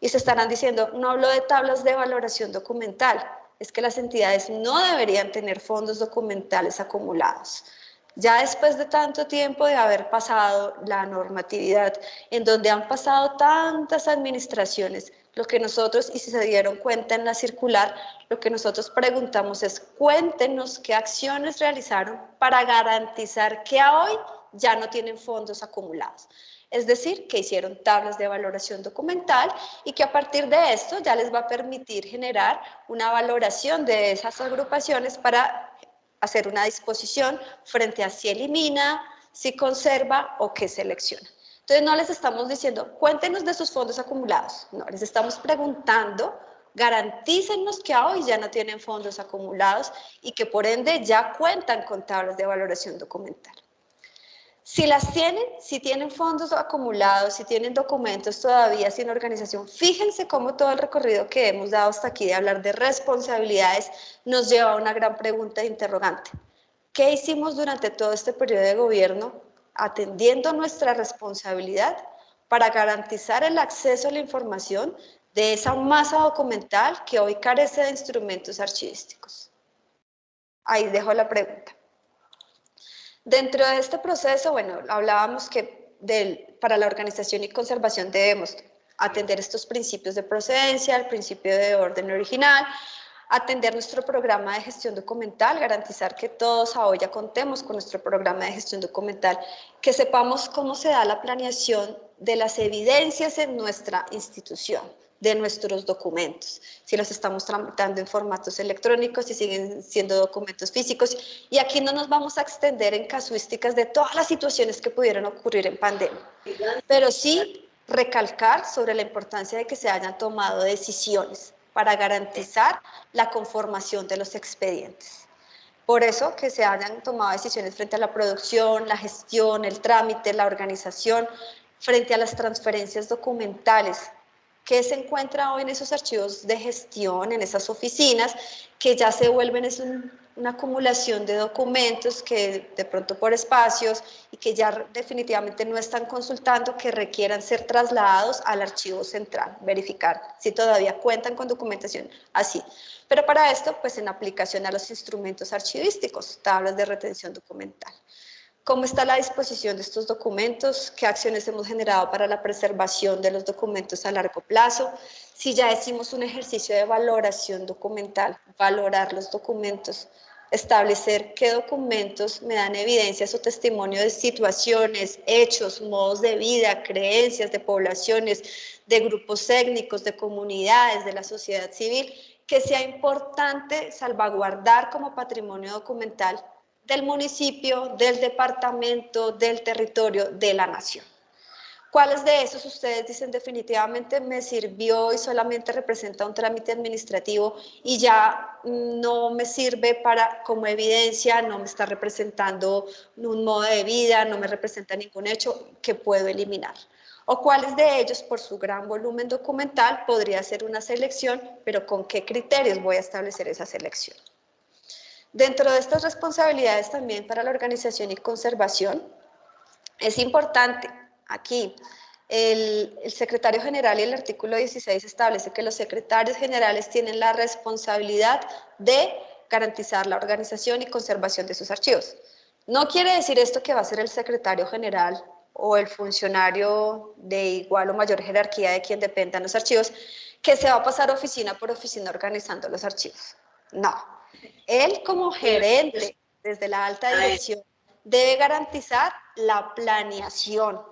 Y se estarán diciendo, no hablo de tablas de valoración documental, es que las entidades no deberían tener fondos documentales acumulados. Ya después de tanto tiempo de haber pasado la normatividad, en donde han pasado tantas administraciones, lo que nosotros, y si se dieron cuenta en la circular, lo que nosotros preguntamos es, cuéntenos qué acciones realizaron para garantizar que a hoy ya no tienen fondos acumulados. Es decir, que hicieron tablas de valoración documental y que a partir de esto ya les va a permitir generar una valoración de esas agrupaciones para hacer una disposición frente a si elimina, si conserva o qué selecciona. Entonces no les estamos diciendo, cuéntenos de sus fondos acumulados, no, les estamos preguntando, garantícennos que hoy ya no tienen fondos acumulados y que por ende ya cuentan con tablas de valoración documental. Si las tienen, si tienen fondos acumulados, si tienen documentos todavía sin organización, fíjense cómo todo el recorrido que hemos dado hasta aquí de hablar de responsabilidades nos lleva a una gran pregunta de interrogante. ¿Qué hicimos durante todo este periodo de gobierno atendiendo nuestra responsabilidad para garantizar el acceso a la información de esa masa documental que hoy carece de instrumentos archivísticos? Ahí dejo la pregunta. Dentro de este proceso, bueno, hablábamos que para la organización y conservación debemos atender estos principios de procedencia, el principio de orden original, atender nuestro programa de gestión documental, garantizar que todos a hoy ya contemos con nuestro programa de gestión documental, que sepamos cómo se da la planeación de las evidencias en nuestra institución, de nuestros documentos, si los estamos tramitando en formatos electrónicos, si siguen siendo documentos físicos, y aquí no nos vamos a extender en casuísticas de todas las situaciones que pudieron ocurrir en pandemia, pero sí recalcar sobre la importancia de que se hayan tomado decisiones para garantizar la conformación de los expedientes. Por eso que se hayan tomado decisiones frente a la producción, la gestión, el trámite, la organización, frente a las transferencias documentales, que se encuentra hoy en esos archivos de gestión, en esas oficinas, que ya se vuelven una acumulación de documentos que de pronto por espacios y que ya definitivamente no están consultando, que requieran ser trasladados al archivo central, verificar si todavía cuentan con documentación así. Pero para esto, pues en aplicación a los instrumentos archivísticos, tablas de retención documental. ¿Cómo está la disposición de estos documentos? ¿Qué acciones hemos generado para la preservación de los documentos a largo plazo? Si ya hicimos un ejercicio de valoración documental, valorar los documentos, establecer qué documentos me dan evidencias o testimonio de situaciones, hechos, modos de vida, creencias de poblaciones, de grupos étnicos, de comunidades, de la sociedad civil, que sea importante salvaguardar como patrimonio documental del municipio, del departamento, del territorio, de la nación. ¿Cuáles de esos ustedes dicen definitivamente me sirvió y solamente representa un trámite administrativo y ya no me sirve como evidencia, no me está representando un modo de vida, no me representa ningún hecho que puedo eliminar? ¿O cuáles de ellos, por su gran volumen documental, podría ser una selección, pero con qué criterios voy a establecer esa selección? Dentro de estas responsabilidades también para la organización y conservación, es importante aquí, el secretario general y el artículo 16 establece que los secretarios generales tienen la responsabilidad de garantizar la organización y conservación de sus archivos. No quiere decir esto que va a ser el secretario general o el funcionario de igual o mayor jerarquía de quien dependan los archivos, que se va a pasar oficina por oficina organizando los archivos. No. Él como gerente, desde la alta dirección, debe garantizar la planeación,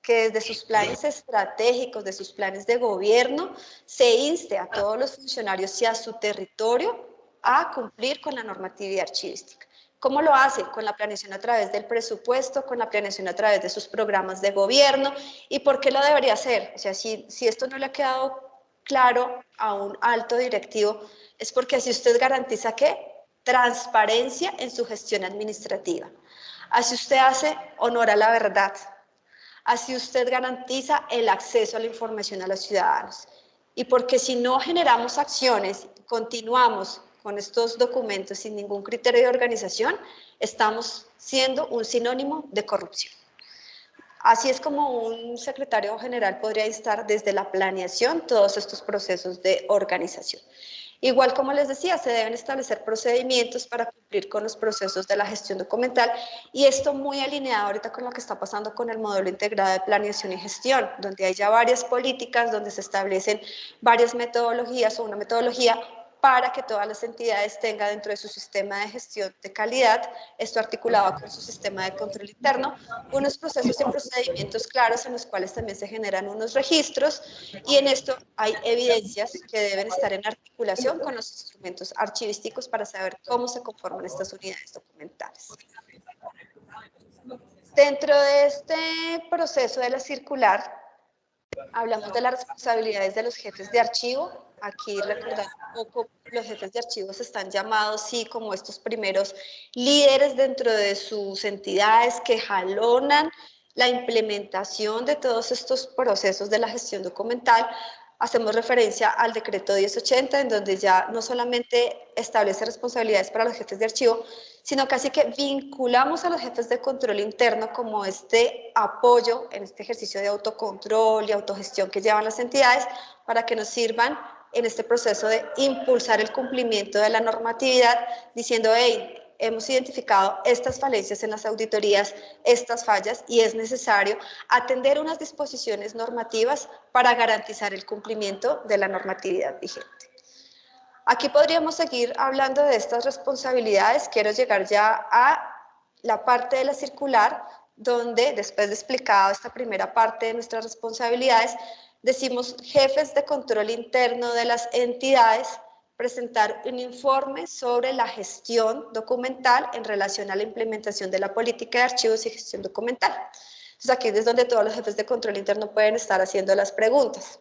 que desde sus planes estratégicos, de sus planes de gobierno, se inste a todos los funcionarios y a su territorio a cumplir con la normatividad archivística. ¿Cómo lo hace? Con la planeación a través del presupuesto, con la planeación a través de sus programas de gobierno. ¿Y por qué lo debería hacer? O sea, si esto no le ha quedado claro a un alto directivo, es porque así usted garantiza ¿qué? Transparencia en su gestión administrativa. Así usted hace honor a la verdad. Así usted garantiza el acceso a la información a los ciudadanos. Y porque si no generamos acciones, continuamos con estos documentos sin ningún criterio de organización, estamos siendo un sinónimo de corrupción. Así es como un secretario general podría instar desde la planeación todos estos procesos de organización. Igual como les decía, se deben establecer procedimientos para cumplir con los procesos de la gestión documental y esto muy alineado ahorita con lo que está pasando con el modelo integrado de planeación y gestión, donde hay ya varias políticas, donde se establecen varias metodologías o una metodología para que todas las entidades tengan dentro de su sistema de gestión de calidad, esto articulado con su sistema de control interno, unos procesos y procedimientos claros en los cuales también se generan unos registros y en esto hay evidencias que deben estar en articulación con los instrumentos archivísticos para saber cómo se conforman estas unidades documentales. Dentro de este proceso de la circular, hablamos de las responsabilidades de los jefes de archivo. Aquí recordando un poco, los jefes de archivos están llamados, sí, como estos primeros líderes dentro de sus entidades que jalonan la implementación de todos estos procesos de la gestión documental. Hacemos referencia al decreto 1080, en donde ya no solamente establece responsabilidades para los jefes de archivo, sino casi que vinculamos a los jefes de control interno como este apoyo en este ejercicio de autocontrol y autogestión que llevan las entidades para que nos sirvan en este proceso de impulsar el cumplimiento de la normatividad, diciendo, hey, hemos identificado estas falencias en las auditorías, estas fallas, y es necesario atender unas disposiciones normativas para garantizar el cumplimiento de la normatividad vigente. Aquí podríamos seguir hablando de estas responsabilidades. Quiero llegar ya a la parte de la circular, donde después de explicado esta primera parte de nuestras responsabilidades, decimos jefes de control interno de las entidades presentar un informe sobre la gestión documental en relación a la implementación de la política de archivos y gestión documental. Entonces aquí es donde todos los jefes de control interno pueden estar haciendo las preguntas.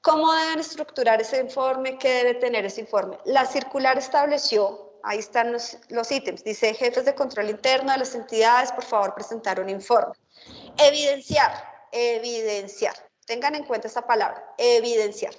¿Cómo deben estructurar ese informe? ¿Qué debe tener ese informe? La circular estableció, ahí están los ítems, dice jefes de control interno de las entidades, por favor presentar un informe. Evidenciar, evidenciar. Tengan en cuenta esta palabra, evidenciar.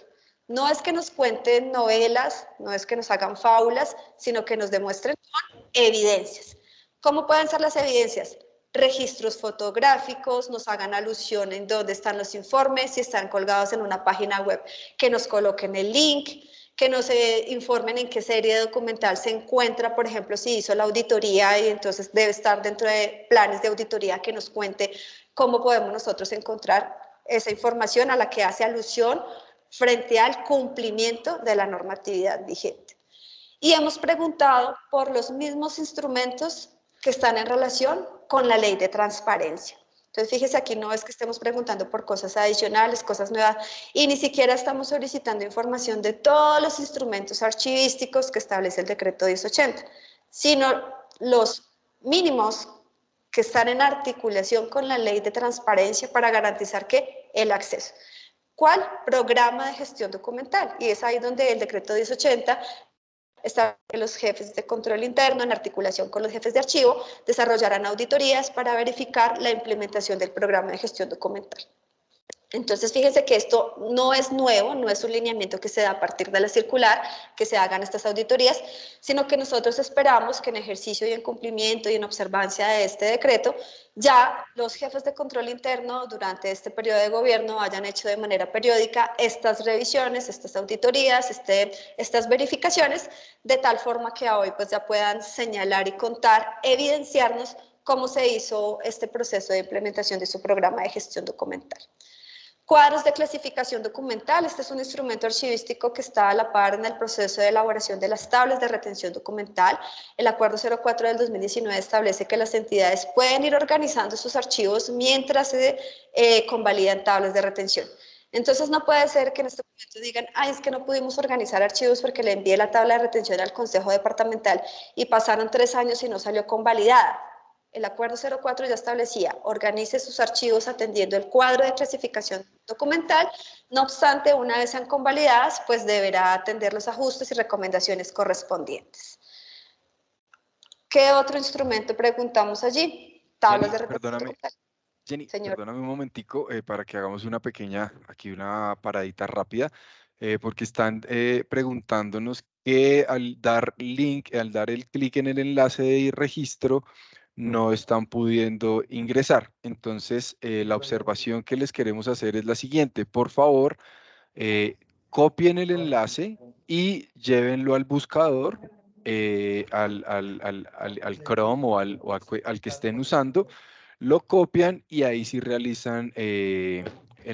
No es que nos cuenten novelas, no es que nos hagan fábulas, sino que nos demuestren con evidencias. ¿Cómo pueden ser las evidencias? Registros fotográficos, nos hagan alusión en dónde están los informes, si están colgados en una página web, que nos coloquen el link, que nos informen en qué serie documental se encuentra, por ejemplo, si hizo la auditoría y entonces debe estar dentro de planes de auditoría, que nos cuente cómo podemos nosotros encontrar esa información a la que hace alusión frente al cumplimiento de la normatividad vigente. Y hemos preguntado por los mismos instrumentos que están en relación con la ley de transparencia. Entonces, fíjese, aquí no es que estemos preguntando por cosas adicionales, cosas nuevas, y ni siquiera estamos solicitando información de todos los instrumentos archivísticos que establece el decreto 1080, sino los mínimos que están en articulación con la ley de transparencia para garantizar que el acceso. ¿Cuál? Programa de gestión documental. Y es ahí donde el decreto 1080 establece que los jefes de control interno, en articulación con los jefes de archivo, desarrollarán auditorías para verificar la implementación del programa de gestión documental. Entonces, fíjense que esto no es nuevo, no es un lineamiento que se da a partir de la circular, que se hagan estas auditorías, sino que nosotros esperamos que en ejercicio y en cumplimiento y en observancia de este decreto, ya los jefes de control interno durante este periodo de gobierno hayan hecho de manera periódica estas revisiones, estas auditorías, estas verificaciones, de tal forma que hoy pues ya puedan señalar y contar, evidenciarnos cómo se hizo este proceso de implementación de su programa de gestión documental. Cuadros de clasificación documental. Este es un instrumento archivístico que está a la par en el proceso de elaboración de las tablas de retención documental. El Acuerdo 04 del 2019 establece que las entidades pueden ir organizando sus archivos mientras se convalidan tablas de retención. Entonces no puede ser que en este momento digan, ay, es que no pudimos organizar archivos porque le envié la tabla de retención al Consejo Departamental y pasaron 3 años y no salió convalidada. El Acuerdo 04 ya establecía, organice sus archivos atendiendo el cuadro de clasificación documental, no obstante, una vez sean convalidadas, pues deberá atender los ajustes y recomendaciones correspondientes. ¿Qué otro instrumento preguntamos allí? Tablas de retención documental. Jenny, Señor. perdóname un momentico para que hagamos una pequeña, aquí una paradita rápida, porque están preguntándonos que al dar el clic en el enlace de registro, no están pudiendo ingresar. Entonces, la observación que les queremos hacer es la siguiente. Por favor, copien el enlace y llévenlo al buscador, al Chrome o al que estén usando, lo copian y ahí sí realizan el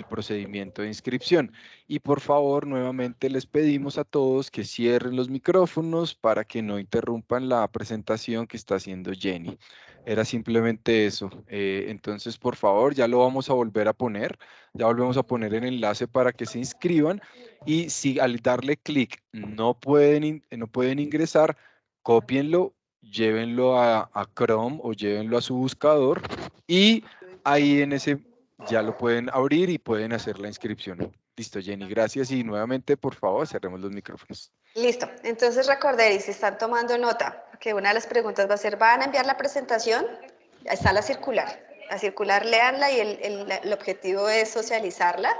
procedimiento de inscripción. Y por favor, nuevamente les pedimos a todos que cierren los micrófonos para que no interrumpan la presentación que está haciendo Jenny. Era simplemente eso. Entonces, por favor, ya lo vamos a volver a poner. Ya volvemos a poner el enlace para que se inscriban. Y si al darle clic no pueden ingresar, cópienlo llévenlo a Chrome o llévenlo a su buscador y ahí en ese ya lo pueden abrir y pueden hacer la inscripción. Listo, Jenny, gracias y nuevamente, por favor, cerremos los micrófonos. Listo, entonces recordé, y si están tomando nota, que una de las preguntas va a ser, ¿van a enviar la presentación? Ahí está la circular léanla y el objetivo es socializarla.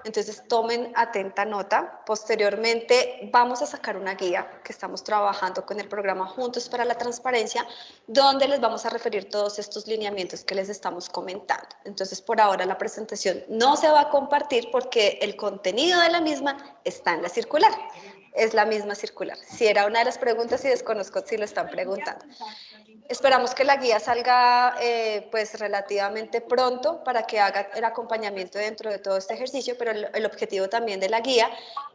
Entonces tomen atenta nota. Posteriormente vamos a sacar una guía que estamos trabajando con el programa Juntos para la Transparencia, donde les vamos a referir todos estos lineamientos que les estamos comentando. Entonces por ahora la presentación no se va a compartir porque el contenido de la misma está en la circular. Es la misma circular. Si era una de las preguntas y desconozco si lo están preguntando. Esperamos que la guía salga pues relativamente pronto para que haga el acompañamiento dentro de todo este ejercicio, pero el objetivo también de la guía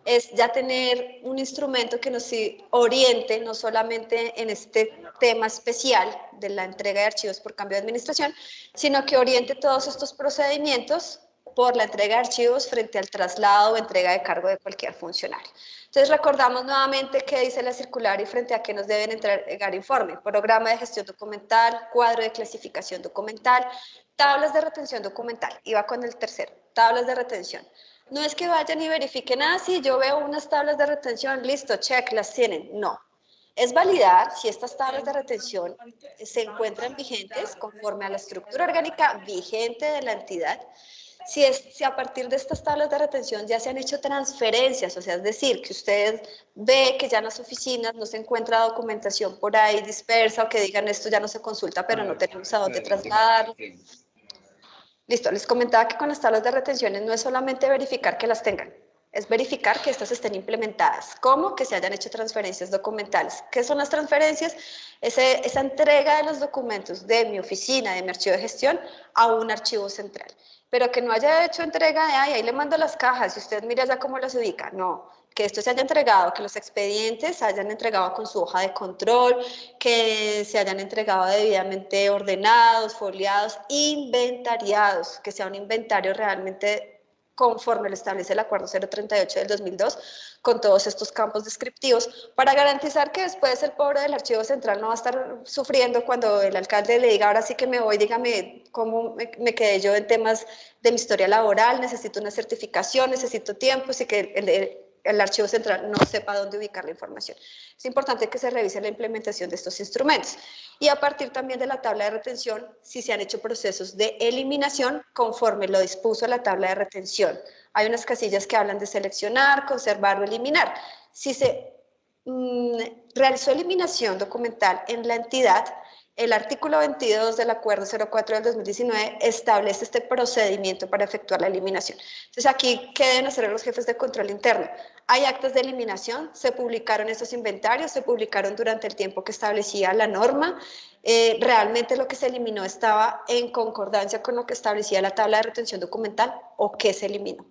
es ya tener un instrumento que nos oriente no solamente en este tema especial de la entrega de archivos por cambio de administración, sino que oriente todos estos procedimientos por la entrega de archivos frente al traslado o entrega de cargo de cualquier funcionario. Entonces recordamos nuevamente qué dice la circular y frente a qué nos deben entregar informe. Programa de gestión documental, cuadro de clasificación documental, tablas de retención documental. Y va con el tercero, tablas de retención. No es que vayan y verifiquen, sí, yo veo unas tablas de retención, listo, check, las tienen. No. Es validar si estas tablas de retención se encuentran vigentes conforme a la estructura orgánica vigente de la entidad. Si a partir de estas tablas de retención ya se han hecho transferencias, o sea, es decir, que usted ve que ya en las oficinas no se encuentra documentación por ahí dispersa o que digan esto ya no se consulta, pero no tenemos a dónde trasladarlo. Listo, les comentaba que con las tablas de retenciones no es solamente verificar que las tengan, es verificar que estas estén implementadas. ¿Cómo? Que se hayan hecho transferencias documentales. ¿Qué son las transferencias? Esa entrega de los documentos de mi oficina, de mi archivo de gestión, a un archivo central. Pero que no haya hecho entrega de, ahí le mando las cajas y usted mira ya cómo las ubica. No, que esto se haya entregado, que los expedientes se hayan entregado con su hoja de control, que se hayan entregado debidamente ordenados, foliados, inventariados, que sea un inventario realmente conforme lo establece el Acuerdo 038 del 2002, con todos estos campos descriptivos, para garantizar que después el pobre del archivo central no va a estar sufriendo cuando el alcalde le diga, ahora sí que me voy, dígame cómo me quedé yo en temas de mi historia laboral, necesito una certificación, necesito tiempo, y que el archivo central no sepa dónde ubicar la información. Es importante que se revise la implementación de estos instrumentos. Y a partir también de la tabla de retención, si se han hecho procesos de eliminación conforme lo dispuso la tabla de retención. Hay unas casillas que hablan de seleccionar, conservar o eliminar. Si se realizó eliminación documental en la entidad, el artículo 22 del Acuerdo 04 del 2019 establece este procedimiento para efectuar la eliminación. Entonces, aquí, ¿qué deben hacer los jefes de control interno? Hay actas de eliminación, se publicaron esos inventarios, se publicaron durante el tiempo que establecía la norma. ¿Realmente lo que se eliminó estaba en concordancia con lo que establecía la tabla de retención documental o qué se eliminó?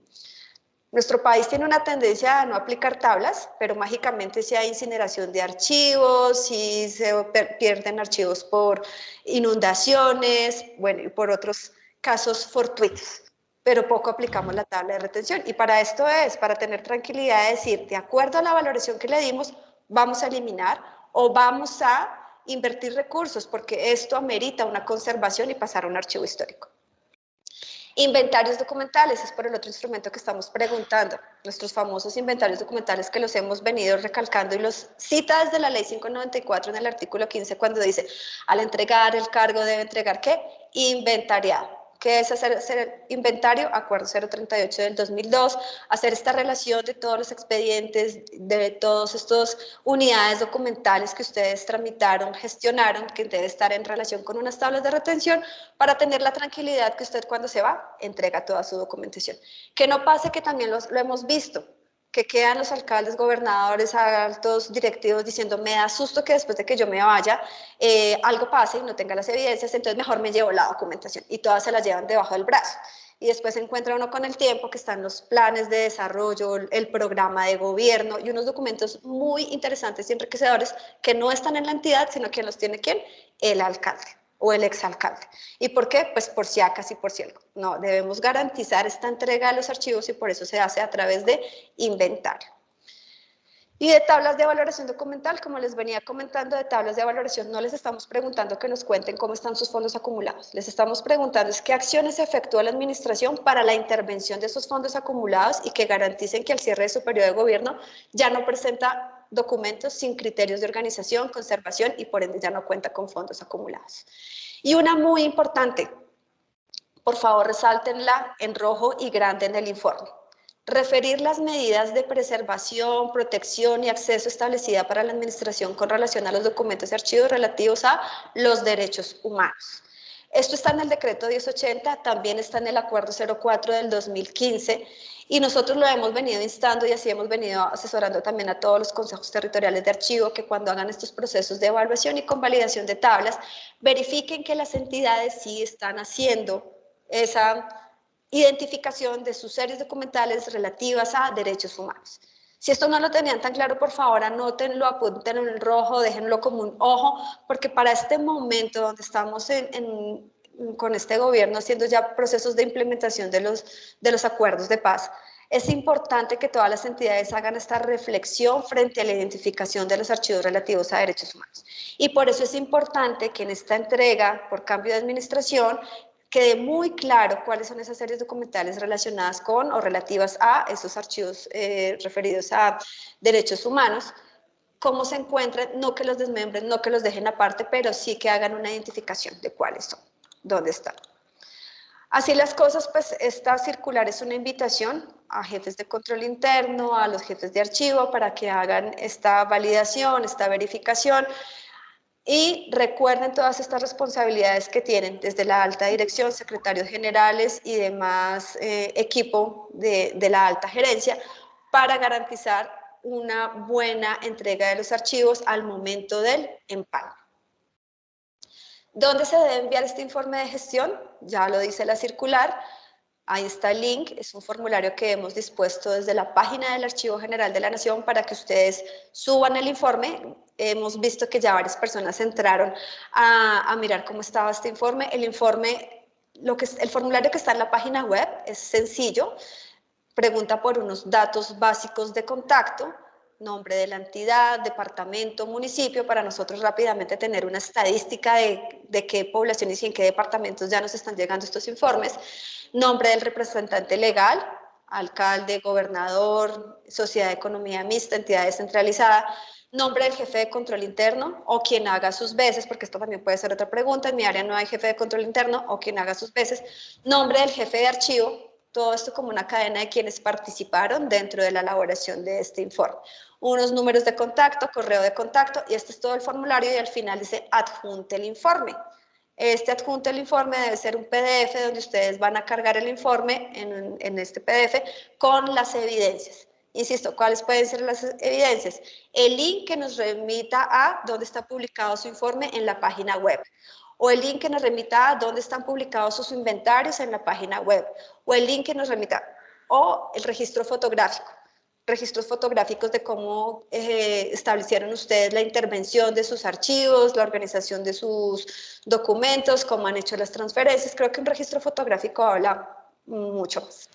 Nuestro país tiene una tendencia a no aplicar tablas, pero mágicamente si hay incineración de archivos, si se pierden archivos por inundaciones, bueno, y por otros casos fortuitos, pero poco aplicamos la tabla de retención. Y para esto es, para tener tranquilidad de decir, de acuerdo a la valoración que le dimos, vamos a eliminar o vamos a invertir recursos, porque esto amerita una conservación y pasar a un archivo histórico. Inventarios documentales, es por el otro instrumento que estamos preguntando, nuestros famosos inventarios documentales que los hemos venido recalcando y los cita desde la ley 594 en el artículo 15 cuando dice, al entregar el cargo debe entregar, ¿qué? Inventariado. ¿Qué es hacer el inventario? Acuerdo 038 del 2002, hacer esta relación de todos los expedientes, de todas estas unidades documentales que ustedes tramitaron, gestionaron, que debe estar en relación con unas tablas de retención para tener la tranquilidad que usted cuando se va, entrega toda su documentación. Que no pase que también lo hemos visto, que quedan los alcaldes, gobernadores, altos directivos diciendo, me da susto que después de que yo me vaya, algo pase y no tenga las evidencias, entonces mejor me llevo la documentación y todas se las llevan debajo del brazo. Y después se encuentra uno con el tiempo que están los planes de desarrollo, el programa de gobierno y unos documentos muy interesantes y enriquecedores que no están en la entidad, sino que los tiene ¿quién? El alcalde o el exalcalde. ¿Y por qué? Pues por si acas y por si algo. No, debemos garantizar esta entrega de los archivos y por eso se hace a través de inventario. Y de tablas de valoración documental, como les venía comentando, de tablas de valoración no les estamos preguntando que nos cuenten cómo están sus fondos acumulados. Les estamos preguntando es qué acciones efectúa la administración para la intervención de esos fondos acumulados y que garanticen que al cierre de su periodo de gobierno ya no presenta documentos sin criterios de organización, conservación y por ende ya no cuenta con fondos acumulados. Y una muy importante, por favor resáltenla en rojo y grande en el informe. Referir las medidas de preservación, protección y acceso establecida para la administración con relación a los documentos y archivos relativos a los derechos humanos. Esto está en el decreto 1080, también está en el acuerdo 04 del 2015 y nosotros lo hemos venido instando y así hemos venido asesorando también a todos los consejos territoriales de archivo que cuando hagan estos procesos de evaluación y convalidación de tablas, verifiquen que las entidades sí están haciendo esa identificación de sus series documentales relativas a derechos humanos. Si esto no lo tenían tan claro, por favor, anótenlo, apúntenlo en rojo, déjenlo como un ojo, porque para este momento donde estamos con este gobierno haciendo ya procesos de implementación de los acuerdos de paz, es importante que todas las entidades hagan esta reflexión frente a la identificación de los archivos relativos a derechos humanos. Y por eso es importante que en esta entrega, por cambio de administración, quede muy claro cuáles son esas series documentales relacionadas con o relativas a esos archivos referidos a derechos humanos, cómo se encuentran, no que los desmembren, no que los dejen aparte, pero sí que hagan una identificación de cuáles son, dónde están. Así las cosas, pues esta circular es una invitación a jefes de control interno, a los jefes de archivo para que hagan esta validación, esta verificación. Y recuerden todas estas responsabilidades que tienen desde la alta dirección, secretarios generales y demás equipo de la alta gerencia para garantizar una buena entrega de los archivos al momento del empalme. ¿Dónde se debe enviar este informe de gestión? Ya lo dice la circular. Ahí está el link, es un formulario que hemos dispuesto desde la página del Archivo General de la Nación para que ustedes suban el informe. Hemos visto que ya varias personas entraron a mirar cómo estaba este informe. El formulario que está en la página web es sencillo, pregunta por unos datos básicos de contacto, nombre de la entidad, departamento, municipio, para nosotros rápidamente tener una estadística de qué poblaciones y en qué departamentos ya nos están llegando estos informes, nombre del representante legal, alcalde, gobernador, sociedad de economía mixta, entidad descentralizada, nombre del jefe de control interno o quien haga sus veces, porque esto también puede ser otra pregunta, en mi área no hay jefe de control interno o quien haga sus veces, nombre del jefe de archivo, todo esto como una cadena de quienes participaron dentro de la elaboración de este informe. Unos números de contacto, correo de contacto, y este es todo el formulario y al final dice adjunte el informe. Este adjunte el informe debe ser un PDF donde ustedes van a cargar el informe en este PDF con las evidencias. Insisto, ¿cuáles pueden ser las evidencias? El link que nos remita a dónde está publicado su informe en la página web, o el link que nos remita a dónde están publicados sus inventarios en la página web, o el link que nos remita, o el registro fotográfico, registros fotográficos de cómo establecieron ustedes la intervención de sus archivos, la organización de sus documentos, cómo han hecho las transferencias. Creo que un registro fotográfico habla mucho más.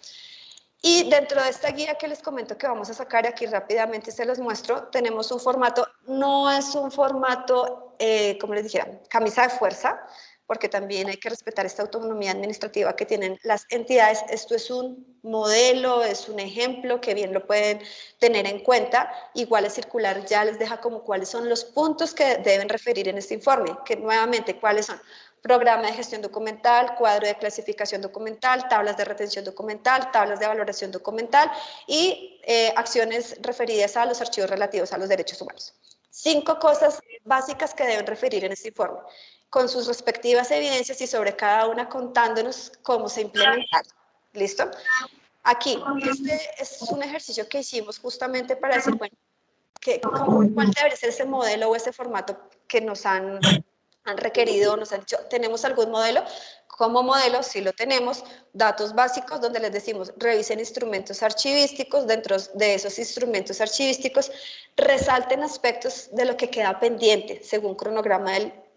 Y dentro de esta guía que les comento que vamos a sacar aquí rápidamente, se los muestro, tenemos un formato, no es un formato, como les dijera, camisa de fuerza, porque también hay que respetar esta autonomía administrativa que tienen las entidades. Esto es un modelo, es un ejemplo que bien lo pueden tener en cuenta. Igual el circular ya les deja como cuáles son los puntos que deben referir en este informe, que nuevamente, ¿cuáles son? Programa de gestión documental, cuadro de clasificación documental, tablas de retención documental, tablas de valoración documental y acciones referidas a los archivos relativos a los derechos humanos. 5 cosas básicas que deben referir en este informe, con sus respectivas evidencias y sobre cada una contándonos cómo se implementaron. ¿Listo? Aquí, este es un ejercicio que hicimos justamente para decir, bueno, ¿cuál debería ser ese modelo o ese formato que nos han requerido, nos han dicho, ¿tenemos algún modelo? Como modelo, sí lo tenemos, datos básicos donde les decimos, revisen instrumentos archivísticos, dentro de esos instrumentos archivísticos, resalten aspectos de lo que queda pendiente, según cronograma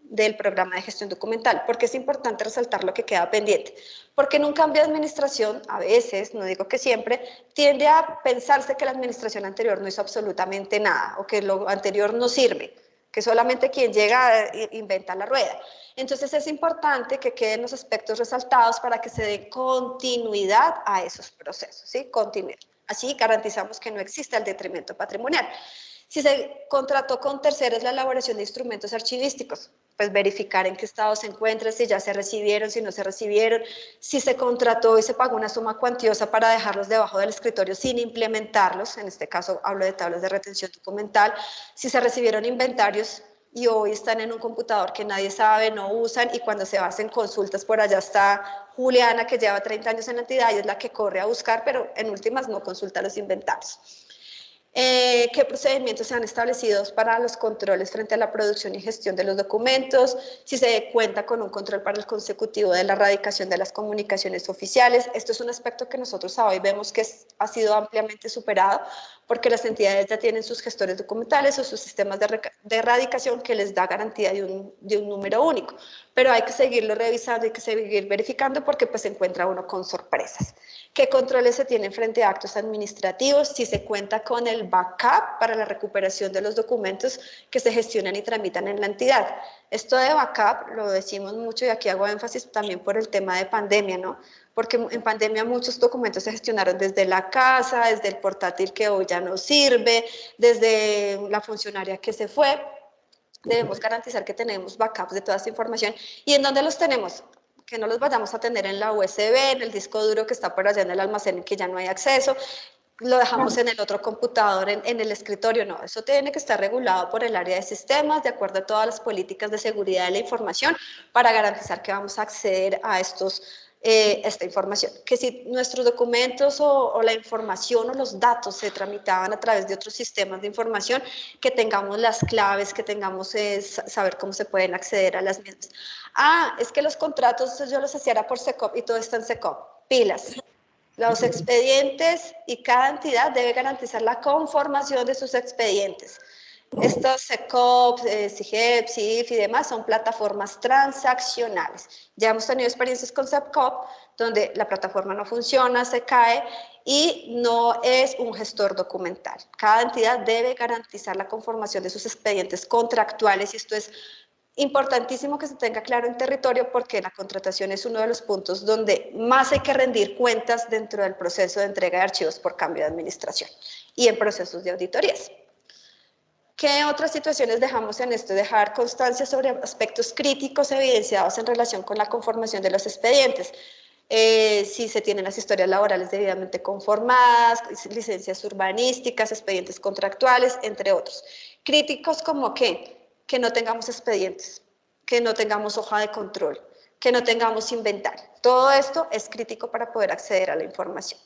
del programa de gestión documental. Porque es importante resaltar lo que queda pendiente. Porque en un cambio de administración, a veces, no digo que siempre, tiende a pensarse que la administración anterior no hizo absolutamente nada o que lo anterior no sirve, que solamente quien llega inventa la rueda. Entonces es importante que queden los aspectos resaltados para que se dé continuidad a esos procesos, ¿sí? Continuidad. Así garantizamos que no exista el detrimento patrimonial. Si se contrató con terceros la elaboración de instrumentos archivísticos, pues verificar en qué estado se encuentra, si ya se recibieron, si no se recibieron, si se contrató y se pagó una suma cuantiosa para dejarlos debajo del escritorio sin implementarlos, en este caso hablo de tablas de retención documental, si se recibieron inventarios y hoy están en un computador que nadie sabe, no usan, y cuando se hacen consultas por allá está Juliana, que lleva 30 años en la entidad y es la que corre a buscar, pero en últimas no consulta los inventarios. ¿Qué procedimientos se han establecido para los controles frente a la producción y gestión de los documentos? Si se cuenta con un control para el consecutivo de la erradicación de las comunicaciones oficiales. Esto es un aspecto que nosotros hoy vemos que ha sido ampliamente superado porque las entidades ya tienen sus gestores documentales o sus sistemas de erradicación que les da garantía de un número único. Pero hay que seguirlo revisando, hay que seguir verificando porque pues se encuentra uno con sorpresas. ¿Qué controles se tienen frente a actos administrativos? Si se cuenta con el backup para la recuperación de los documentos que se gestionan y tramitan en la entidad. Esto de backup lo decimos mucho y aquí hago énfasis también por el tema de pandemia, ¿no? Porque en pandemia muchos documentos se gestionaron desde la casa, desde el portátil que hoy ya no sirve, desde la funcionaria que se fue. Debemos garantizar que tenemos backups de toda esta información. ¿Y en dónde los tenemos? Que no los vayamos a tener en la USB, en el disco duro que está por allá en el almacén y que ya no hay acceso, lo dejamos en el otro computador, en el escritorio, no, eso tiene que estar regulado por el área de sistemas, de acuerdo a todas las políticas de seguridad de la información, para garantizar que vamos a acceder a esta información. Que si nuestros documentos o la información o los datos se tramitaban a través de otros sistemas de información, que tengamos las claves, que tengamos saber cómo se pueden acceder a las mismas. Es que los contratos yo los hacía por SECOP y todo está en SECOP. Pilas. Los expedientes y cada entidad debe garantizar la conformación de sus expedientes. Estos SECOP, SIGEP, SIF y demás son plataformas transaccionales. Ya hemos tenido experiencias con SECOP donde la plataforma no funciona, se cae y no es un gestor documental. Cada entidad debe garantizar la conformación de sus expedientes contractuales y esto es importantísimo que se tenga claro en territorio porque la contratación es uno de los puntos donde más hay que rendir cuentas dentro del proceso de entrega de archivos por cambio de administración y en procesos de auditorías. ¿Qué otras situaciones dejamos en esto? Dejar constancia sobre aspectos críticos evidenciados en relación con la conformación de los expedientes. Si se tienen las historias laborales debidamente conformadas, licencias urbanísticas, expedientes contractuales, entre otros. Críticos como ¿qué? Que no tengamos expedientes, que no tengamos hoja de control, que no tengamos inventario. Todo esto es crítico para poder acceder a la información.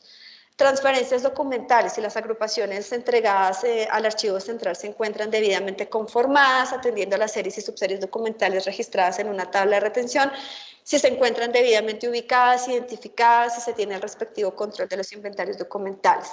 Transferencias documentales y las agrupaciones entregadas al archivo central se encuentran debidamente conformadas, atendiendo a las series y subseries documentales registradas en una tabla de retención, si se encuentran debidamente ubicadas, identificadas, si se tiene el respectivo control de los inventarios documentales.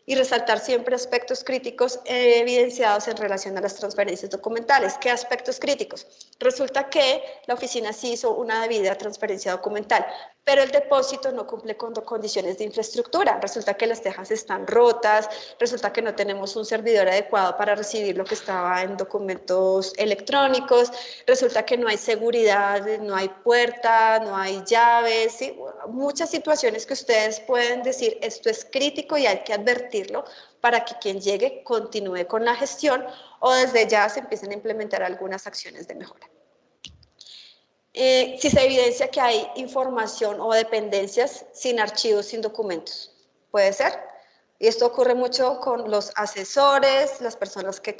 Y resaltar siempre aspectos críticos evidenciados en relación a las transferencias documentales. ¿Qué aspectos críticos? Resulta que la oficina sí hizo una debida transferencia documental, pero el depósito no cumple con condiciones de infraestructura. Resulta que las tejas están rotas, resulta que no tenemos un servidor adecuado para recibir lo que estaba en documentos electrónicos, resulta que no hay seguridad, no hay puerta, no hay llaves, ¿sí? Muchas situaciones que ustedes pueden decir, esto es crítico y hay que advertirlo para que quien llegue continúe con la gestión o desde ya se empiecen a implementar algunas acciones de mejora. Si se evidencia que hay información o dependencias sin archivos, sin documentos, puede ser. Y esto ocurre mucho con los asesores, las personas que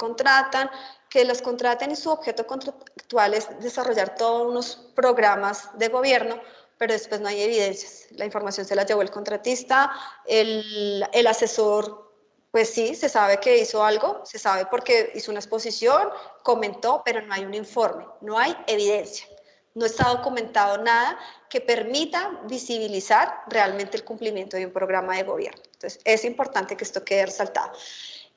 los contraten y su objeto contractual es desarrollar todos unos programas de gobierno, pero después no hay evidencias. La información se la llevó el contratista, el asesor, pues sí, se sabe que hizo algo, se sabe porque hizo una exposición, comentó, pero no hay un informe, no hay evidencia. No está documentado nada que permita visibilizar realmente el cumplimiento de un programa de gobierno. Entonces, es importante que esto quede resaltado.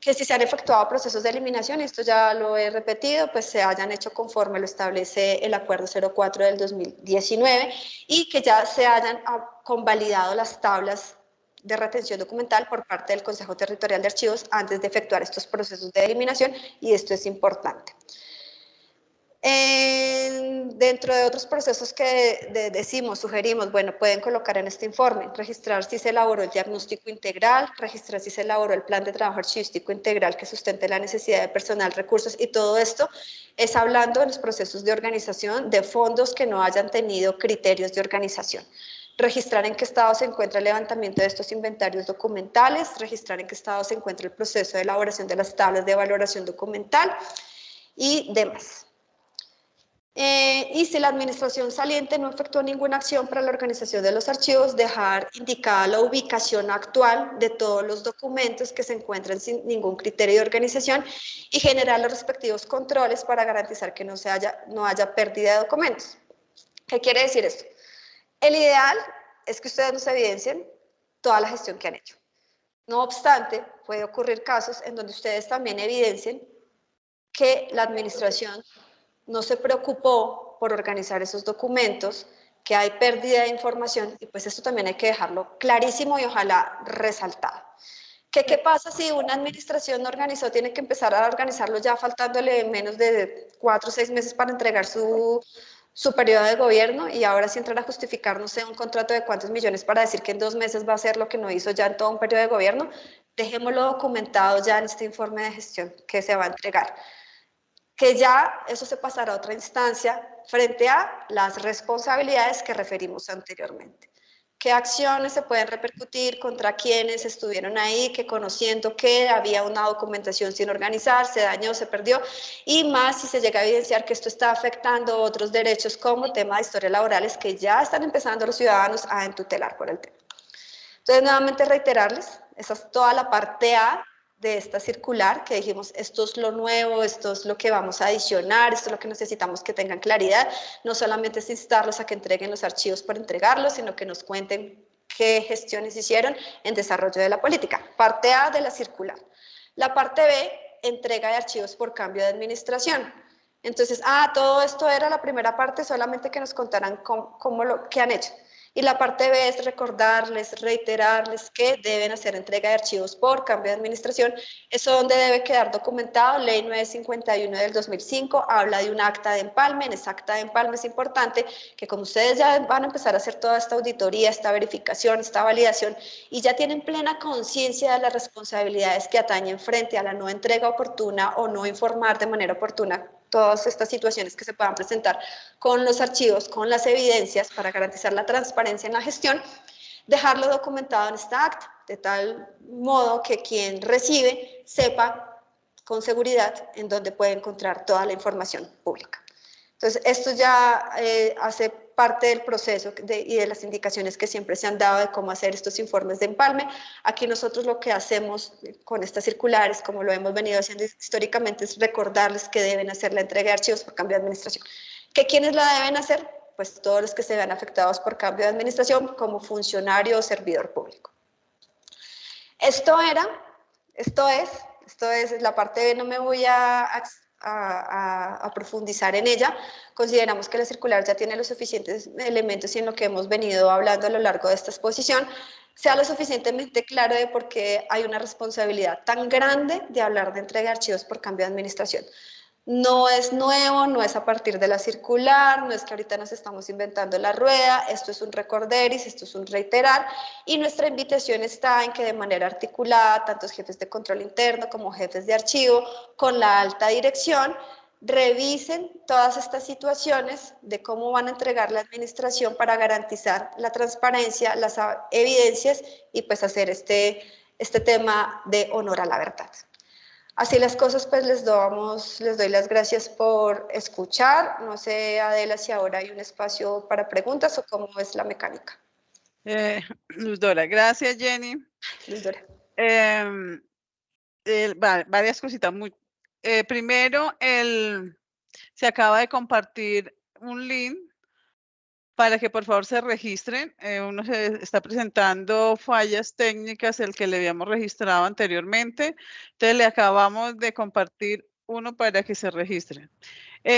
que si se han efectuado procesos de eliminación, y esto ya lo he repetido, pues se hayan hecho conforme lo establece el Acuerdo 04 del 2019 y que ya se hayan convalidado las tablas de retención documental por parte del Consejo Territorial de Archivos antes de efectuar estos procesos de eliminación, y esto es importante. Dentro de otros procesos que sugerimos, bueno, pueden colocar en este informe, registrar si se elaboró el diagnóstico integral, registrar si se elaboró el plan de trabajo archivístico integral que sustente la necesidad de personal, recursos, y todo esto es hablando de los procesos de organización de fondos que no hayan tenido criterios de organización. Registrar en qué estado se encuentra el levantamiento de estos inventarios documentales, registrar en qué estado se encuentra el proceso de elaboración de las tablas de valoración documental y demás. Y si la administración saliente no efectuó ninguna acción para la organización de los archivos, dejar indicada la ubicación actual de todos los documentos que se encuentran sin ningún criterio de organización y generar los respectivos controles para garantizar que no haya pérdida de documentos. ¿Qué quiere decir esto? El ideal es que ustedes nos evidencien toda la gestión que han hecho. No obstante, puede ocurrir casos en donde ustedes también evidencien que la administración no se preocupó por organizar esos documentos, que hay pérdida de información, y pues esto también hay que dejarlo clarísimo y ojalá resaltado. ¿Qué pasa si una administración no organizó, tiene que empezar a organizarlo ya faltándole menos de 4 o 6 meses para entregar su periodo de gobierno, y ahora sí entrar a justificar, no sé, un contrato de cuántos millones para decir que en 2 meses va a hacer lo que no hizo ya en todo un periodo de gobierno? Dejémoslo documentado ya en este informe de gestión que se va a entregar, que ya eso se pasará a otra instancia frente a las responsabilidades que referimos anteriormente. ¿Qué acciones se pueden repercutir contra quienes estuvieron ahí, que conociendo que había una documentación sin organizar, se dañó, se perdió, y más si se llega a evidenciar que esto está afectando otros derechos como tema de historias laborales que ya están empezando los ciudadanos a entutelar por el tema? Entonces, nuevamente reiterarles, esa es toda la parte A de esta circular, que dijimos, esto es lo nuevo, esto es lo que vamos a adicionar, esto es lo que necesitamos que tengan claridad, no solamente es instarlos a que entreguen los archivos por entregarlos, sino que nos cuenten qué gestiones hicieron en desarrollo de la política. Parte A de la circular. La parte B, entrega de archivos por cambio de administración. Entonces, todo esto era la primera parte, solamente que nos contaran qué han hecho. Y la parte B es recordarles, reiterarles que deben hacer entrega de archivos por cambio de administración. Eso donde debe quedar documentado, Ley 951 del 2005, habla de un acta de empalme. En esa acta de empalme es importante que, como ustedes ya van a empezar a hacer toda esta auditoría, esta verificación, esta validación, y ya tienen plena conciencia de las responsabilidades que atañen frente a la no entrega oportuna o no informar de manera oportuna todas estas situaciones que se puedan presentar con los archivos, con las evidencias, para garantizar la transparencia en la gestión, dejarlo documentado en esta acta, de tal modo que quien recibe sepa con seguridad en dónde puede encontrar toda la información pública. Entonces, esto ya hace parte del proceso y de las indicaciones que siempre se han dado de cómo hacer estos informes de empalme. Aquí nosotros lo que hacemos con estas circulares, como lo hemos venido haciendo históricamente, es recordarles que deben hacer la entrega de archivos por cambio de administración. ¿Que quiénes la deben hacer? Pues todos los que se vean afectados por cambio de administración como funcionario o servidor público. Esto es la parte B, no me voy a profundizar en ella. Consideramos que la circular ya tiene los suficientes elementos, y en lo que hemos venido hablando a lo largo de esta exposición, sea lo suficientemente claro de por qué hay una responsabilidad tan grande de hablar de entrega de archivos por cambio de administración. No es nuevo, no es a partir de la circular, no es que ahorita nos estamos inventando la rueda, esto es un recorderis, esto es un reiterar, y nuestra invitación está en que de manera articulada, tantos jefes de control interno como jefes de archivo, con la alta dirección, revisen todas estas situaciones de cómo van a entregar la administración para garantizar la transparencia, las evidencias y pues hacer este tema de honor a la verdad. Así las cosas, pues les doy las gracias por escuchar. No sé, Adela, si ahora hay un espacio para preguntas o cómo es la mecánica. Luz Dora, gracias, Jenny. Luz Dora. Varias cositas. Primero, se acaba de compartir un link para que por favor se registren. Uno se está presentando fallas técnicas, el que le habíamos registrado anteriormente. Entonces le acabamos de compartir uno para que se registren.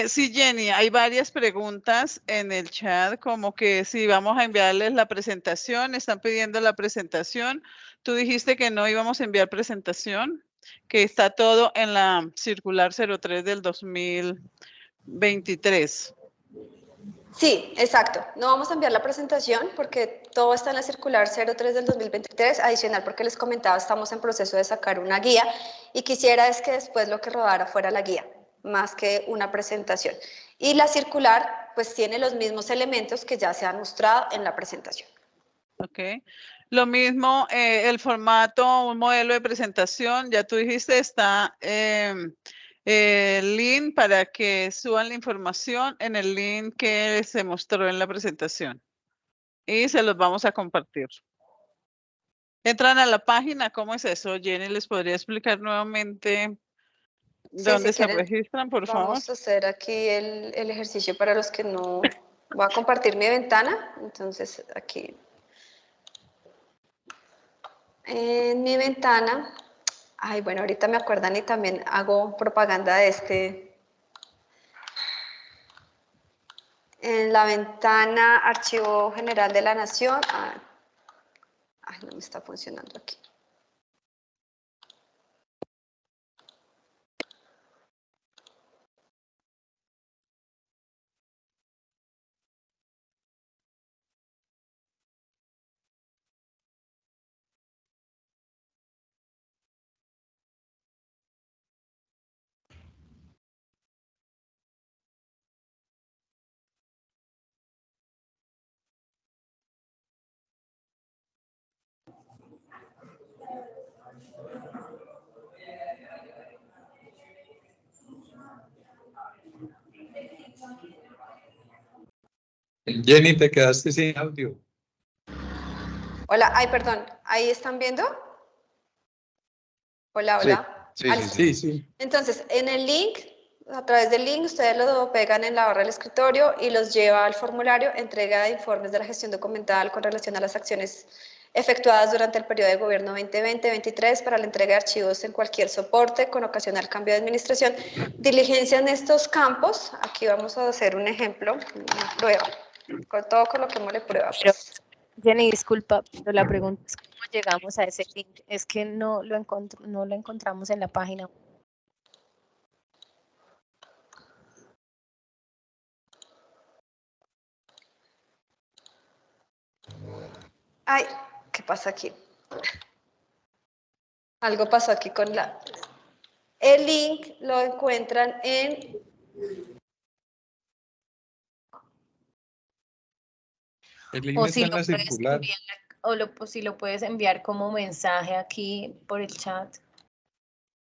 Sí, Jenny, hay varias preguntas en el chat, como que si vamos a enviarles la presentación, están pidiendo la presentación. Tú dijiste que no íbamos a enviar presentación, que está todo en la circular 03 del 2023. Sí, exacto. No vamos a enviar la presentación porque todo está en la circular 03 del 2023, adicional porque les comentaba, estamos en proceso de sacar una guía y quisiera es que después lo que rodara fuera la guía, más que una presentación. Y la circular pues tiene los mismos elementos que ya se han mostrado en la presentación. Ok. Lo mismo, el formato, un modelo de presentación, ya tú dijiste, está el link para que suban la información en el link que se mostró en la presentación. Y se los vamos a compartir. Entran a la página, ¿cómo es eso? Jenny, ¿les podría explicar nuevamente dónde se registran, por favor? Vamos a hacer aquí el ejercicio para los que no... Voy a compartir mi ventana, entonces aquí... En mi ventana, ay, bueno, ahorita me acuerdan y también hago propaganda de este. En la ventana Archivo General de la Nación, ay, no me está funcionando aquí. Jenny, te quedaste sin audio. Hola, ay, perdón, ¿ahí están viendo? Hola, hola. Sí. Entonces, en el link, a través del link, ustedes lo pegan en la barra del escritorio y los lleva al formulario entrega de informes de la gestión documental con relación a las acciones efectuadas durante el periodo de gobierno 2020-2023 para la entrega de archivos en cualquier soporte con ocasión al cambio de administración. Diligencia en estos campos, aquí vamos a hacer un ejemplo, una prueba, con todo coloquémosle prueba. Pues. Jenny, disculpa, pero la pregunta es cómo llegamos a ese link. Es que no lo encontramos en la página. Ay, ¿qué pasa aquí? Algo pasó aquí con la... El link lo encuentran en... El link O está si en lo la puedes circular. enviar, si lo puedes enviar como mensaje aquí por el chat.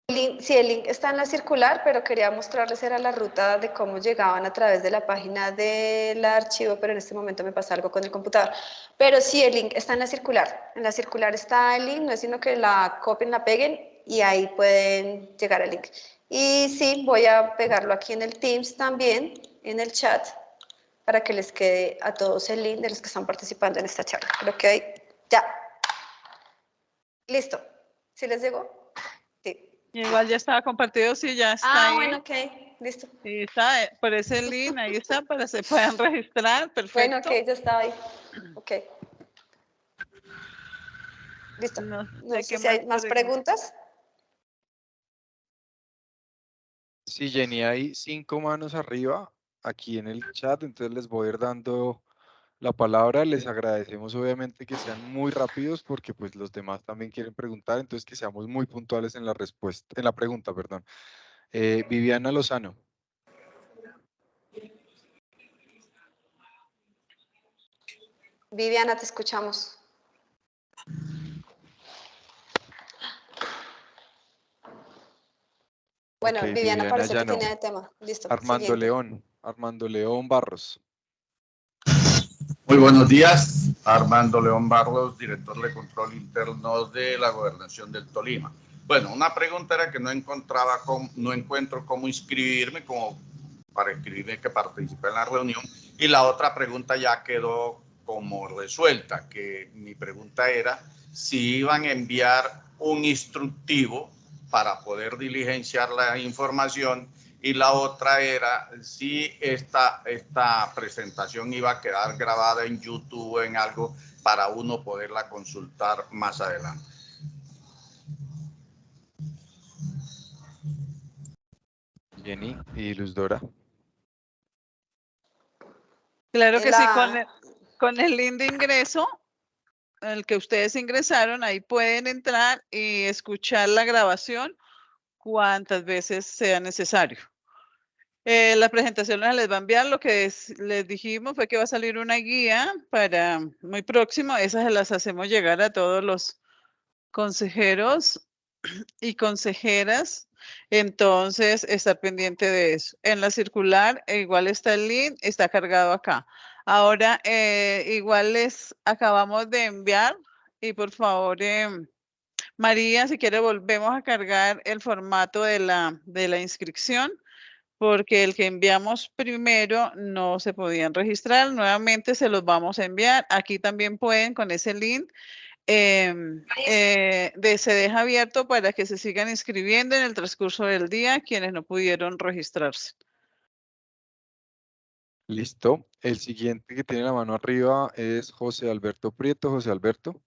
Sí, el link está en la circular, pero quería mostrarles era la ruta de cómo llegaban a través de la página del archivo, pero en este momento me pasa algo con el computador. Pero sí, el link está en la circular. En la circular está el link, no es sino que la copien, la peguen y ahí pueden llegar al link. Y sí, voy a pegarlo aquí en el Teams también, en el chat, para que les quede a todos el link de los que están participando en esta charla. Creo que hoy ya. Listo. ¿Sí les llegó? Sí. Igual ya estaba compartido, sí, ya está ahí. Bueno, ok, listo. Sí, está, por ese link, ahí está, para que se puedan registrar, perfecto. Bueno, ok, ya está ahí. Ok. Listo. No sé si hay más preguntas. Sí, Jenny, hay 5 manos arriba aquí en el chat, entonces les voy a ir dando la palabra. Les agradecemos obviamente que sean muy rápidos porque pues los demás también quieren preguntar, entonces que seamos muy puntuales en la respuesta, en la pregunta, perdón. Viviana Lozano. Viviana, te escuchamos. Bueno, Okay, Viviana parece que no. tiene tema. Listo. Armando León. Armando León Barros. Muy buenos días, Armando León Barros, director de control interno de la Gobernación del Tolima. Bueno, una pregunta era que no encuentro cómo inscribirme, como para inscribirme que participé en la reunión, Y la otra pregunta ya quedó como resuelta, que mi pregunta era si iban a enviar un instructivo para poder diligenciar la información, y la otra era si esta presentación iba a quedar grabada en YouTube o en algo para uno poderla consultar más adelante. Jenny y Luz Dora. Claro que sí, con el link de ingreso, el que ustedes ingresaron, ahí pueden entrar y escuchar la grabación cuantas veces sea necesario. La presentación les va a enviar, lo que les dijimos fue que va a salir una guía para muy próximo, esas se las hacemos llegar a todos los consejeros y consejeras, entonces estar pendiente de eso. En la circular igual está el link, está cargado acá. Ahora igual les acabamos de enviar y por favor María, si quiere volvemos a cargar el formato de la inscripción, porque el que enviamos primero no se podían registrar. Nuevamente se los vamos a enviar. Aquí también pueden con ese link. Se deja abierto para que se sigan inscribiendo en el transcurso del día quienes no pudieron registrarse. Listo. El siguiente que tiene la mano arriba es José Alberto Prieto. José Alberto.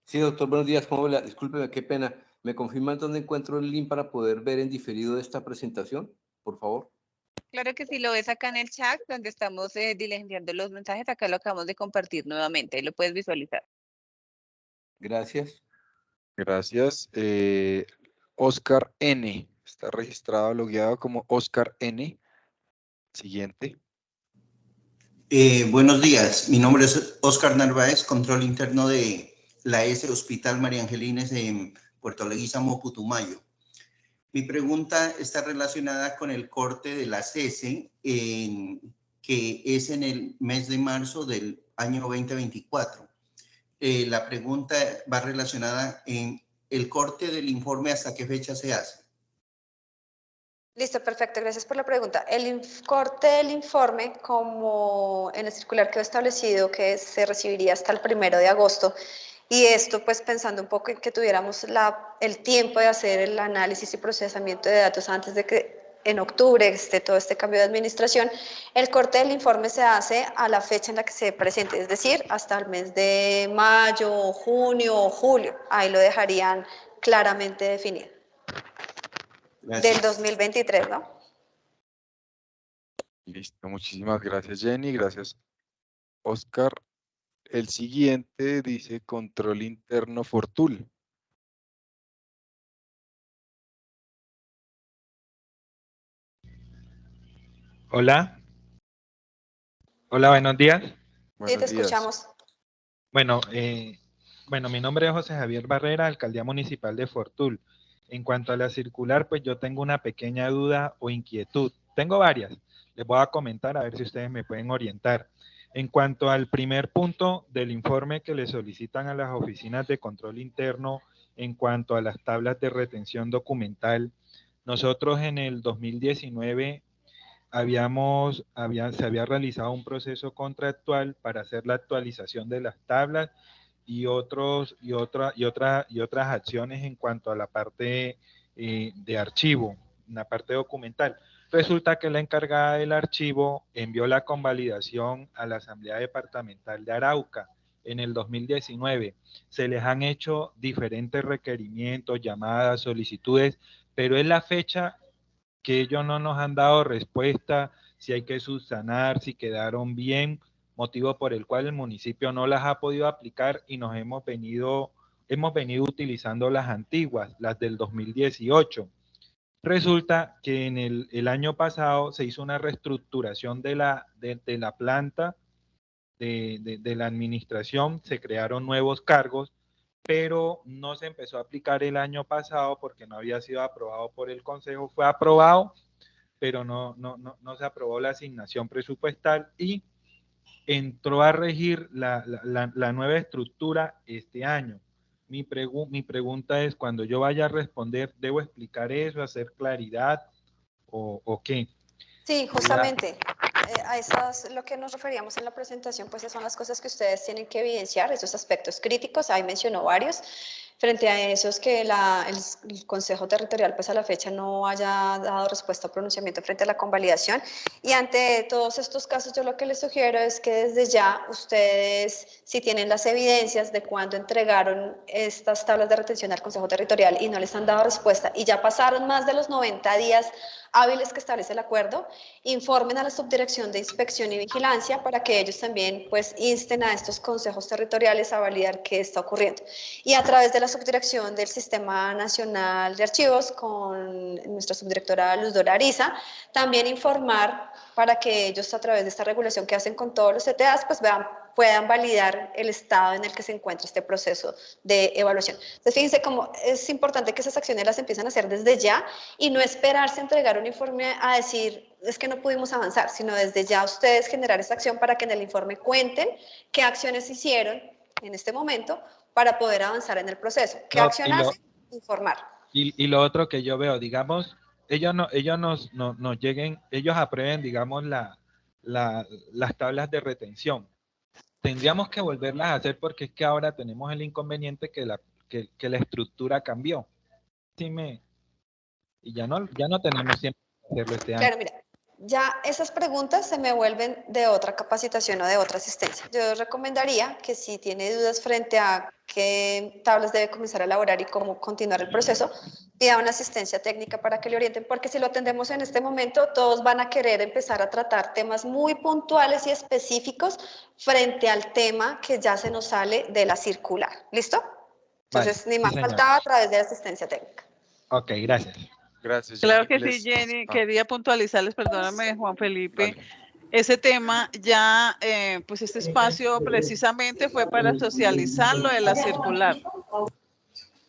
Sí, doctor, buenos días. ¿Cómo le? Discúlpeme, qué pena. ¿Me confirman dónde encuentro el link para poder ver en diferido esta presentación, por favor? Claro que sí, lo ves acá en el chat donde estamos diligenciando los mensajes. Acá lo acabamos de compartir nuevamente. Ahí lo puedes visualizar. Gracias. Gracias. Oscar N. Está registrado, logueado como Oscar N. Siguiente. Buenos días. Mi nombre es Oscar Narváez, control interno de la S Hospital María Angelines en Puerto Leguízamo, Putumayo. Mi pregunta está relacionada con el corte de la CESE, que es en el mes de marzo del año 2024. La pregunta va relacionada en el corte del informe, ¿hasta qué fecha se hace? Listo, perfecto. Gracias por la pregunta. El corte del informe, como en el circular quedó establecido que se recibiría hasta el 1 de agosto, y esto pues pensando un poco en que tuviéramos el tiempo de hacer el análisis y procesamiento de datos antes de que en octubre esté todo este cambio de administración, el corte del informe se hace a la fecha en la que se presente, es decir, hasta el mes de mayo, junio o julio. Ahí lo dejarían claramente definido. Gracias. Del 2023, ¿no? Listo, muchísimas gracias, Jenny. Gracias, Oscar. El siguiente dice control interno Fortul. Hola. Hola, buenos días. Sí, te escuchamos. Bueno, mi nombre es José Javier Barrera, alcaldía municipal de Fortul. En cuanto a la circular, pues yo tengo una pequeña duda o inquietud. Tengo varias. Les voy a comentar a ver si ustedes me pueden orientar. En cuanto al primer punto del informe que le solicitan a las oficinas de control interno en cuanto a las tablas de retención documental, nosotros en el 2019 se había realizado un proceso contractual para hacer la actualización de las tablas y otras acciones en cuanto a la parte de archivo, la parte documental. Resulta que la encargada del archivo envió la convalidación a la Asamblea Departamental de Arauca en el 2019. Se les han hecho diferentes requerimientos, llamadas, solicitudes, pero es la fecha que ellos no nos han dado respuesta, si hay que subsanar, si quedaron bien, motivo por el cual el municipio no las ha podido aplicar y nos hemos venido utilizando las antiguas, las del 2018. Resulta que en el año pasado se hizo una reestructuración de la planta de la administración, se crearon nuevos cargos, pero no se empezó a aplicar el año pasado porque no había sido aprobado por el Consejo. Fue aprobado, pero no se aprobó la asignación presupuestal y entró a regir la nueva estructura este año. Mi pregunta es, cuando yo vaya a responder, ¿debo explicar eso, hacer claridad o qué? Sí, justamente. A eso es lo que nos referíamos en la presentación, pues esas son las cosas que ustedes tienen que evidenciar, esos aspectos críticos, ahí mencionó varios. Frente a esos que el Consejo Territorial pues a la fecha no haya dado respuesta o pronunciamiento frente a la convalidación. Y ante todos estos casos yo lo que les sugiero es que desde ya ustedes, si tienen las evidencias de cuando entregaron estas tablas de retención al Consejo Territorial y no les han dado respuesta y ya pasaron más de los 90 días hábiles que establece el acuerdo, informen a la Subdirección de Inspección y Vigilancia para que ellos también pues insten a estos consejos territoriales a validar qué está ocurriendo. Y a través de la Subdirección del Sistema Nacional de Archivos, con nuestra subdirectora Luz Dora Ariza, también informar para que ellos a través de esta regulación que hacen con todos los CTAs, pues puedan validar el estado en el que se encuentra este proceso de evaluación. Entonces, fíjense cómo es importante que esas acciones las empiecen a hacer desde ya y no esperarse a entregar un informe a decir, es que no pudimos avanzar, sino desde ya ustedes generar esa acción para que en el informe cuenten qué acciones hicieron en este momento para poder avanzar en el proceso. ¿Qué acción hacen? Informar. Y lo otro que yo veo, digamos, ellos nos lleguen, ellos aprueben, digamos, las tablas de retención. Tendríamos que volverlas a hacer porque es que ahora tenemos el inconveniente que la estructura cambió. Y ya no tenemos tiempo de hacerlo este año. Claro, mira, ya esas preguntas se me vuelven de otra capacitación o de otra asistencia. Yo recomendaría que si tiene dudas frente a qué tablas debe comenzar a elaborar y cómo continuar el proceso, pida una asistencia técnica para que le orienten, porque si lo atendemos en este momento, todos van a querer empezar a tratar temas muy puntuales y específicos frente al tema que ya se nos sale de la circular. ¿Listo? Entonces, vale, ni más faltaba a través de la asistencia técnica. Ok, gracias. Gracias, Claro que sí, Jenny. Quería puntualizarles, perdóname, Juan Felipe, ese tema ya, pues este espacio precisamente fue para socializar lo de la circular.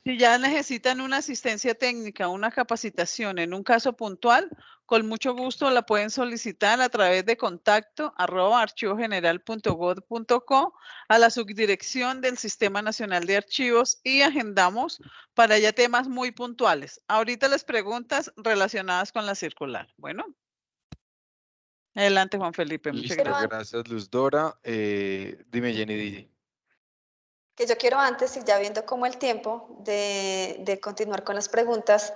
Si ya necesitan una asistencia técnica, una capacitación en un caso puntual, con mucho gusto la pueden solicitar a través de contacto@archivogeneral.gov.co a la subdirección del Sistema Nacional de Archivos y agendamos para ya temas muy puntuales. Ahorita las preguntas relacionadas con la circular. Bueno. Adelante, Juan Felipe. Muchas Listo, gracias. gracias, Luz Dora. Dime, Jenny. Que yo quiero antes, y ya viendo como el tiempo de continuar con las preguntas,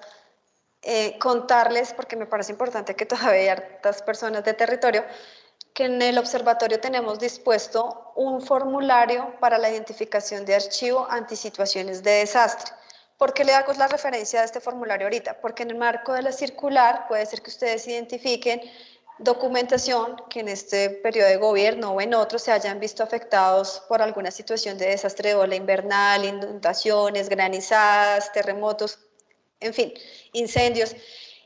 contarles, porque me parece importante que todavía hay hartas personas de territorio, que en el observatorio tenemos dispuesto un formulario para la identificación de archivo ante situaciones de desastre. ¿Por qué le hago la referencia a este formulario ahorita? Porque en el marco de la circular puede ser que ustedes identifiquen documentación que en este periodo de gobierno o en otros se hayan visto afectados por alguna situación de desastre de ola invernal, inundaciones, granizadas, terremotos, en fin, incendios.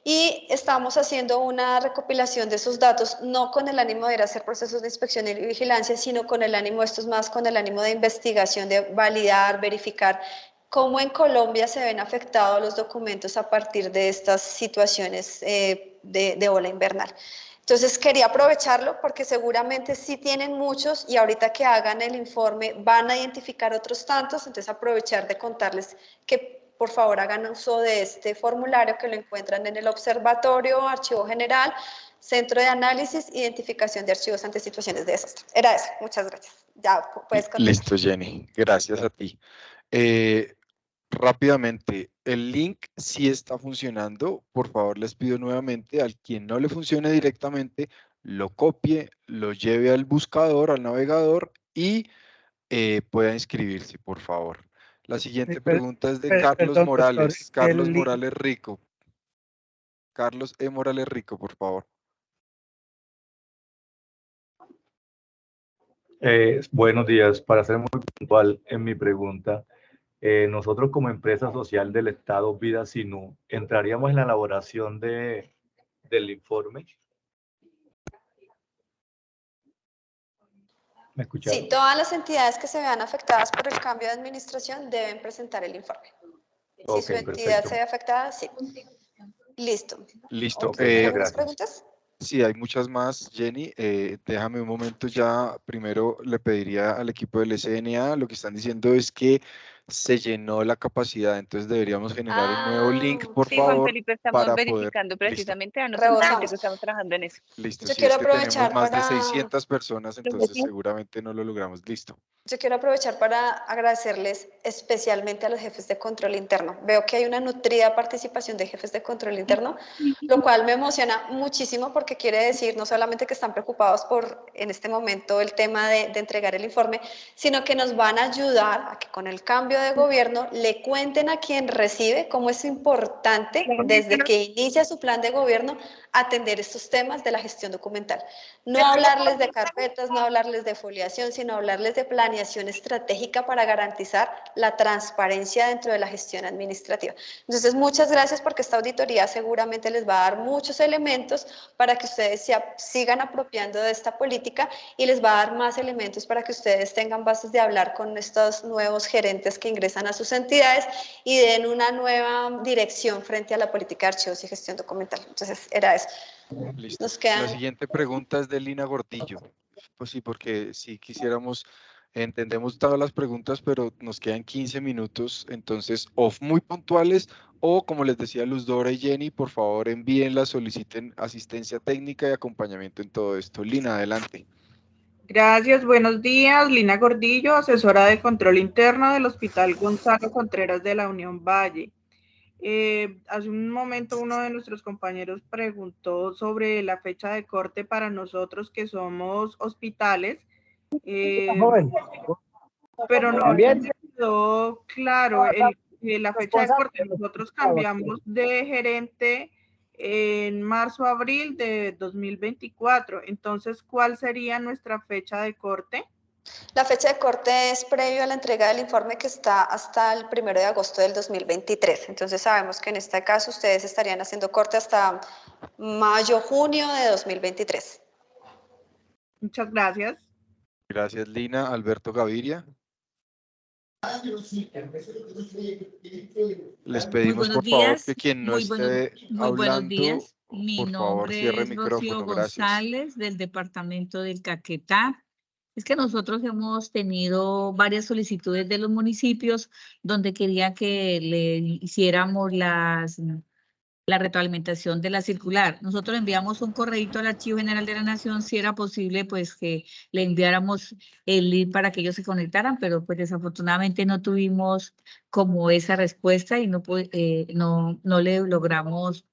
Y estamos haciendo una recopilación de esos datos, no con el ánimo de ir a hacer procesos de inspección y vigilancia, sino con el ánimo, esto es más con el ánimo de investigación, de validar, verificar cómo en Colombia se ven afectados los documentos a partir de estas situaciones de ola invernal. Entonces quería aprovecharlo porque seguramente sí tienen muchos y ahorita que hagan el informe van a identificar otros tantos, entonces aprovechar de contarles que por favor hagan uso de este formulario que lo encuentran en el observatorio, Archivo General, Centro de Análisis, Identificación de Archivos ante Situaciones de Desastre. Era eso, muchas gracias. Ya puedes continuar. Listo, Jenny, gracias a ti. Rápidamente, el link sí está funcionando. Por favor, les pido nuevamente al quien no le funcione directamente, lo copie, lo lleve al buscador, al navegador y pueda inscribirse, por favor. La siguiente pregunta es de Carlos Morales. Carlos Morales Rico. Carlos E. Morales Rico, por favor. Buenos días. Para ser muy puntual en mi pregunta, nosotros como empresa social del Estado Vida Sinú, ¿entraríamos en la elaboración del informe? ¿Me escucharon? Sí, todas las entidades que se vean afectadas por el cambio de administración deben presentar el informe. Okay, si su entidad perfecto. se ve afectada, sí. Listo. Listo. ¿Algunas preguntas? Sí, hay muchas más, Jenny. Déjame un momento ya. Primero le pediría al equipo del SNA, lo que están diciendo es que se llenó la capacidad, entonces deberíamos generar un nuevo link, por Sí, Juan favor, Felipe, estamos para poder... verificando Listo, precisamente, a Rebotamos. que estamos trabajando en eso. listo. Yo Si quiero es que tenemos aprovechar más de para... 600 personas, entonces seguramente no lo logramos. Listo. Yo quiero aprovechar para agradecerles especialmente a los jefes de control interno. Veo que hay una nutrida participación de jefes de control interno, lo cual me emociona muchísimo porque quiere decir no solamente que están preocupados por en este momento el tema de entregar el informe, sino que nos van a ayudar a que con el cambio de gobierno le cuenten a quien recibe cómo es importante desde que inicia su plan de gobierno atender estos temas de la gestión documental. No hablarles de carpetas, no hablarles de foliación, sino hablarles de planeación estratégica para garantizar la transparencia dentro de la gestión administrativa. Entonces, muchas gracias porque esta auditoría seguramente les va a dar muchos elementos para que ustedes se sigan apropiando de esta política y les va a dar más elementos para que ustedes tengan bases de hablar con estos nuevos gerentes que ingresan a sus entidades y den una nueva dirección frente a la política de archivos y gestión documental. Entonces, era eso. Listo. Nos quedan... La siguiente pregunta es de Lina Gordillo. Pues sí, porque si quisiéramos, entendemos todas las preguntas, pero nos quedan 15 minutos, entonces o muy puntuales o como les decía Luz Dora y Jenny, por favor envíenlas, soliciten asistencia técnica y acompañamiento en todo esto. Lina, adelante. Gracias, buenos días. Lina Gordillo, asesora de control interno del Hospital Gonzalo Contreras de la Unión Valle. Hace un momento uno de nuestros compañeros preguntó sobre la fecha de corte para nosotros que somos hospitales, pero no quedó claro la fecha de corte. Nosotros cambiamos de gerente en marzo-abril de 2024. Entonces, ¿cuál sería nuestra fecha de corte? La fecha de corte es previo a la entrega del informe que está hasta el 1 de agosto del 2023. Entonces sabemos que en este caso ustedes estarían haciendo corte hasta mayo-junio de 2023. Muchas gracias. Gracias, Lina. Alberto Gaviria. Les pedimos por favor que quien no esté hablando, por favor cierre el micrófono. Gracias. González, del departamento del Caquetá. Es que nosotros hemos tenido varias solicitudes de los municipios donde quería que le hiciéramos la retroalimentación de la circular. Nosotros enviamos un correíto al Archivo General de la Nación si era posible pues que le enviáramos el link para que ellos se conectaran, pero pues desafortunadamente no tuvimos como esa respuesta y no le logramos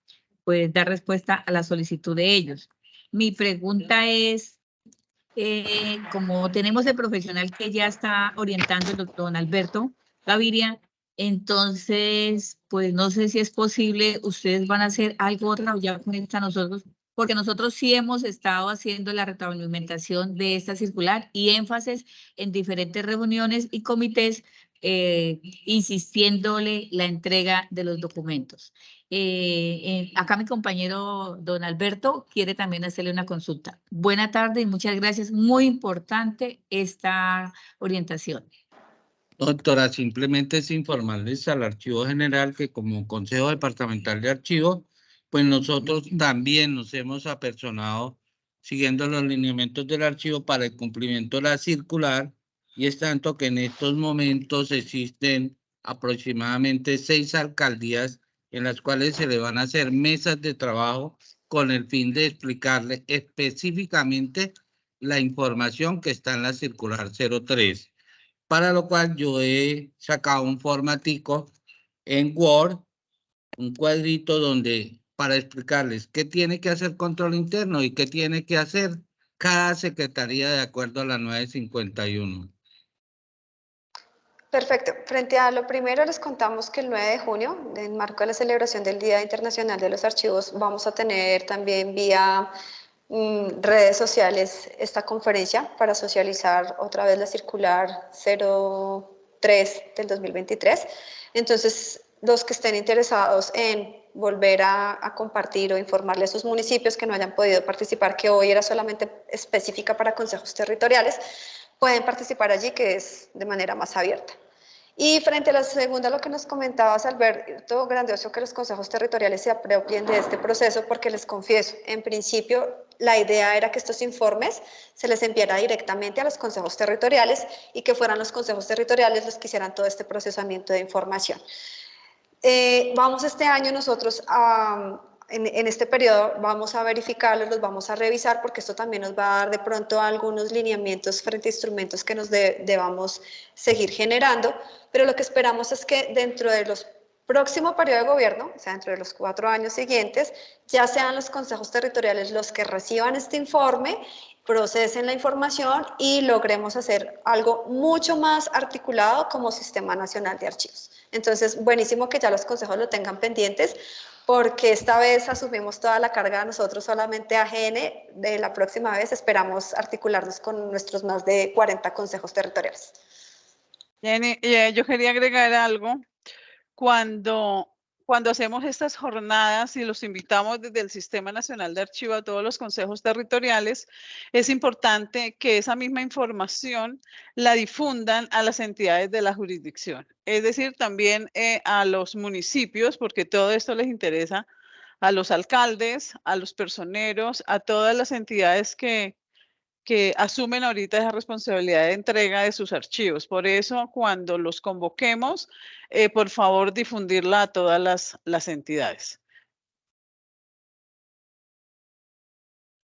pues dar respuesta a la solicitud de ellos. Mi pregunta es, como tenemos el profesional que ya está orientando, el doctor don Alberto Gaviria, entonces, pues no sé si es posible, ustedes van a hacer algo otra o ya conectan a nosotros, porque nosotros sí hemos estado haciendo la retroalimentación de esta circular y énfasis en diferentes reuniones y comités, insistiéndole la entrega de los documentos. Acá mi compañero don Alberto quiere también hacerle una consulta. Buena tarde y muchas gracias. Muy importante esta orientación. Doctora, simplemente es informarles al Archivo General que como Consejo Departamental de Archivos, pues nosotros también nos hemos apersonado siguiendo los lineamientos del archivo para el cumplimiento de la circular, y es tanto que en estos momentos existen aproximadamente 6 alcaldías en las cuales se le van a hacer mesas de trabajo con el fin de explicarle específicamente la información que está en la circular 03. Para lo cual yo he sacado un formatico en Word, un cuadrito donde para explicarles qué tiene que hacer control interno y qué tiene que hacer cada secretaría de acuerdo a la 951. Perfecto. Frente a lo primero, les contamos que el 9 de junio, en marco de la celebración del Día Internacional de los Archivos, vamos a tener también vía redes sociales esta conferencia para socializar otra vez la circular 03 del 2023. Entonces, los que estén interesados en volver a compartir o informarle a sus municipios que no hayan podido participar, que hoy era solamente específica para consejos territoriales, pueden participar allí, que es de manera más abierta. Y frente a la segunda, lo que nos comentabas, Alberto, grandioso que los consejos territoriales se apropien de este proceso, porque les confieso, en principio, la idea era que estos informes se les enviara directamente a los consejos territoriales y que fueran los consejos territoriales los que hicieran todo este procesamiento de información. Vamos este año nosotros en este periodo vamos a verificarlos, los vamos a revisar porque esto también nos va a dar de pronto algunos lineamientos frente a instrumentos que nos debamos seguir generando, pero lo que esperamos es que dentro de los próximo periodo de gobierno, o sea, dentro de los 4 años siguientes, ya sean los consejos territoriales los que reciban este informe, procesen la información y logremos hacer algo mucho más articulado como Sistema Nacional de Archivos. Entonces, buenísimo que ya los consejos lo tengan pendientes, porque esta vez asumimos toda la carga nosotros solamente AGN. De la próxima vez esperamos articularnos con nuestros más de 40 consejos territoriales. Jenny, yo quería agregar algo. Cuando hacemos estas jornadas y los invitamos desde el Sistema Nacional de Archivo a todos los consejos territoriales, es importante que esa misma información la difundan a las entidades de la jurisdicción. Es decir, también a los municipios, porque todo esto les interesa a los alcaldes, a los personeros, a todas las entidades que asumen ahorita esa responsabilidad de entrega de sus archivos. Por eso, cuando los convoquemos, por favor, difundirla a todas las entidades.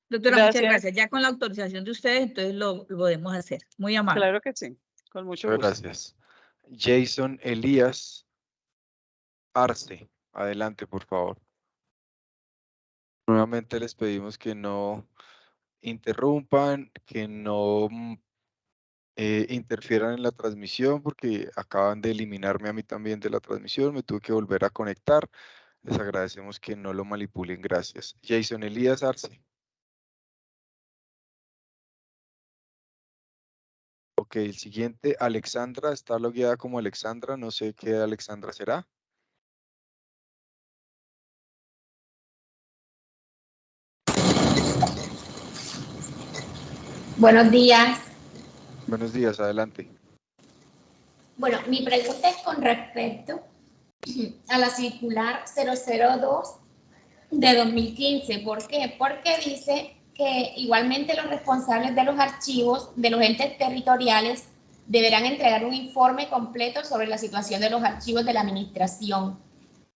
Doctora, muchas gracias. Ya con la autorización de ustedes, entonces lo podemos hacer. Muy amable. Claro que sí, con mucho gusto. Gracias. Jason Elías Arce, adelante, por favor. Nuevamente les pedimos que no interrumpan, que no interfieran en la transmisión, porque acaban de eliminarme a mí también de la transmisión, me tuve que volver a conectar. Les agradecemos que no lo manipulen, gracias. Jason Elías Arce. Ok, el siguiente, Alexandra, está logueada como Alexandra, no sé qué Alexandra será. Buenos días. Buenos días, adelante. Bueno, mi pregunta es con respecto a la circular 002 de 2015. ¿Por qué? Porque dice que igualmente los responsables de los archivos de los entes territoriales deberán entregar un informe completo sobre la situación de los archivos de la administración.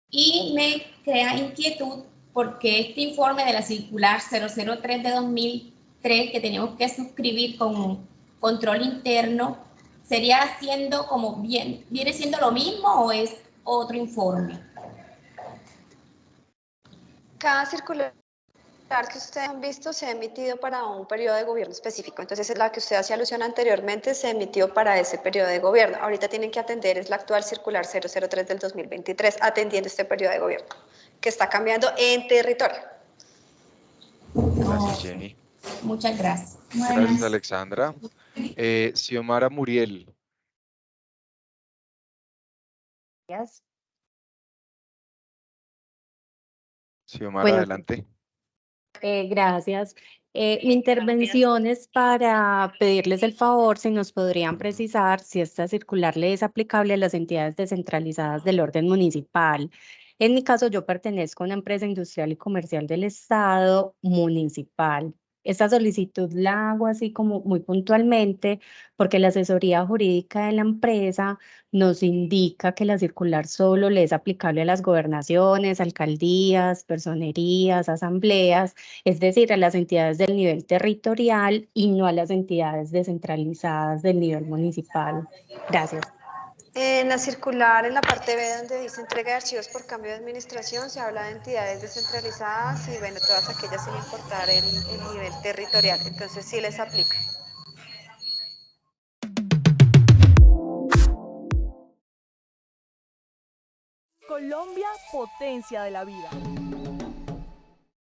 Y me crea inquietud porque este informe de la circular 003 de 2003 que tenemos que suscribir con control interno, ¿sería siendo como viene siendo lo mismo o es otro informe? Cada circular que ustedes han visto se ha emitido para un periodo de gobierno específico. Entonces, la que usted hacía alusión anteriormente se emitió para ese periodo de gobierno. Ahorita tienen que atender es la actual circular 003 del 2023, atendiendo este periodo de gobierno, que está cambiando en territorio. Gracias, Jenny. Muchas gracias. Gracias, Alexandra. Xiomara Muriel. Gracias. Xiomara, adelante. Gracias. Mi intervención es para pedirles el favor si nos podrían precisar si esta circular le es aplicable a las entidades descentralizadas del orden municipal. En mi caso, yo pertenezco a una empresa industrial y comercial del Estado municipal. Esta solicitud la hago así como muy puntualmente porque la asesoría jurídica de la empresa nos indica que la circular solo le es aplicable a las gobernaciones, alcaldías, personerías, asambleas, es decir, a las entidades del nivel territorial y no a las entidades descentralizadas del nivel municipal. Gracias. En la circular, en la parte B, donde dice entrega de archivos por cambio de administración, se habla de entidades descentralizadas y, bueno, todas aquellas sin importar el nivel territorial. Entonces, sí les aplica. Colombia, potencia de la vida.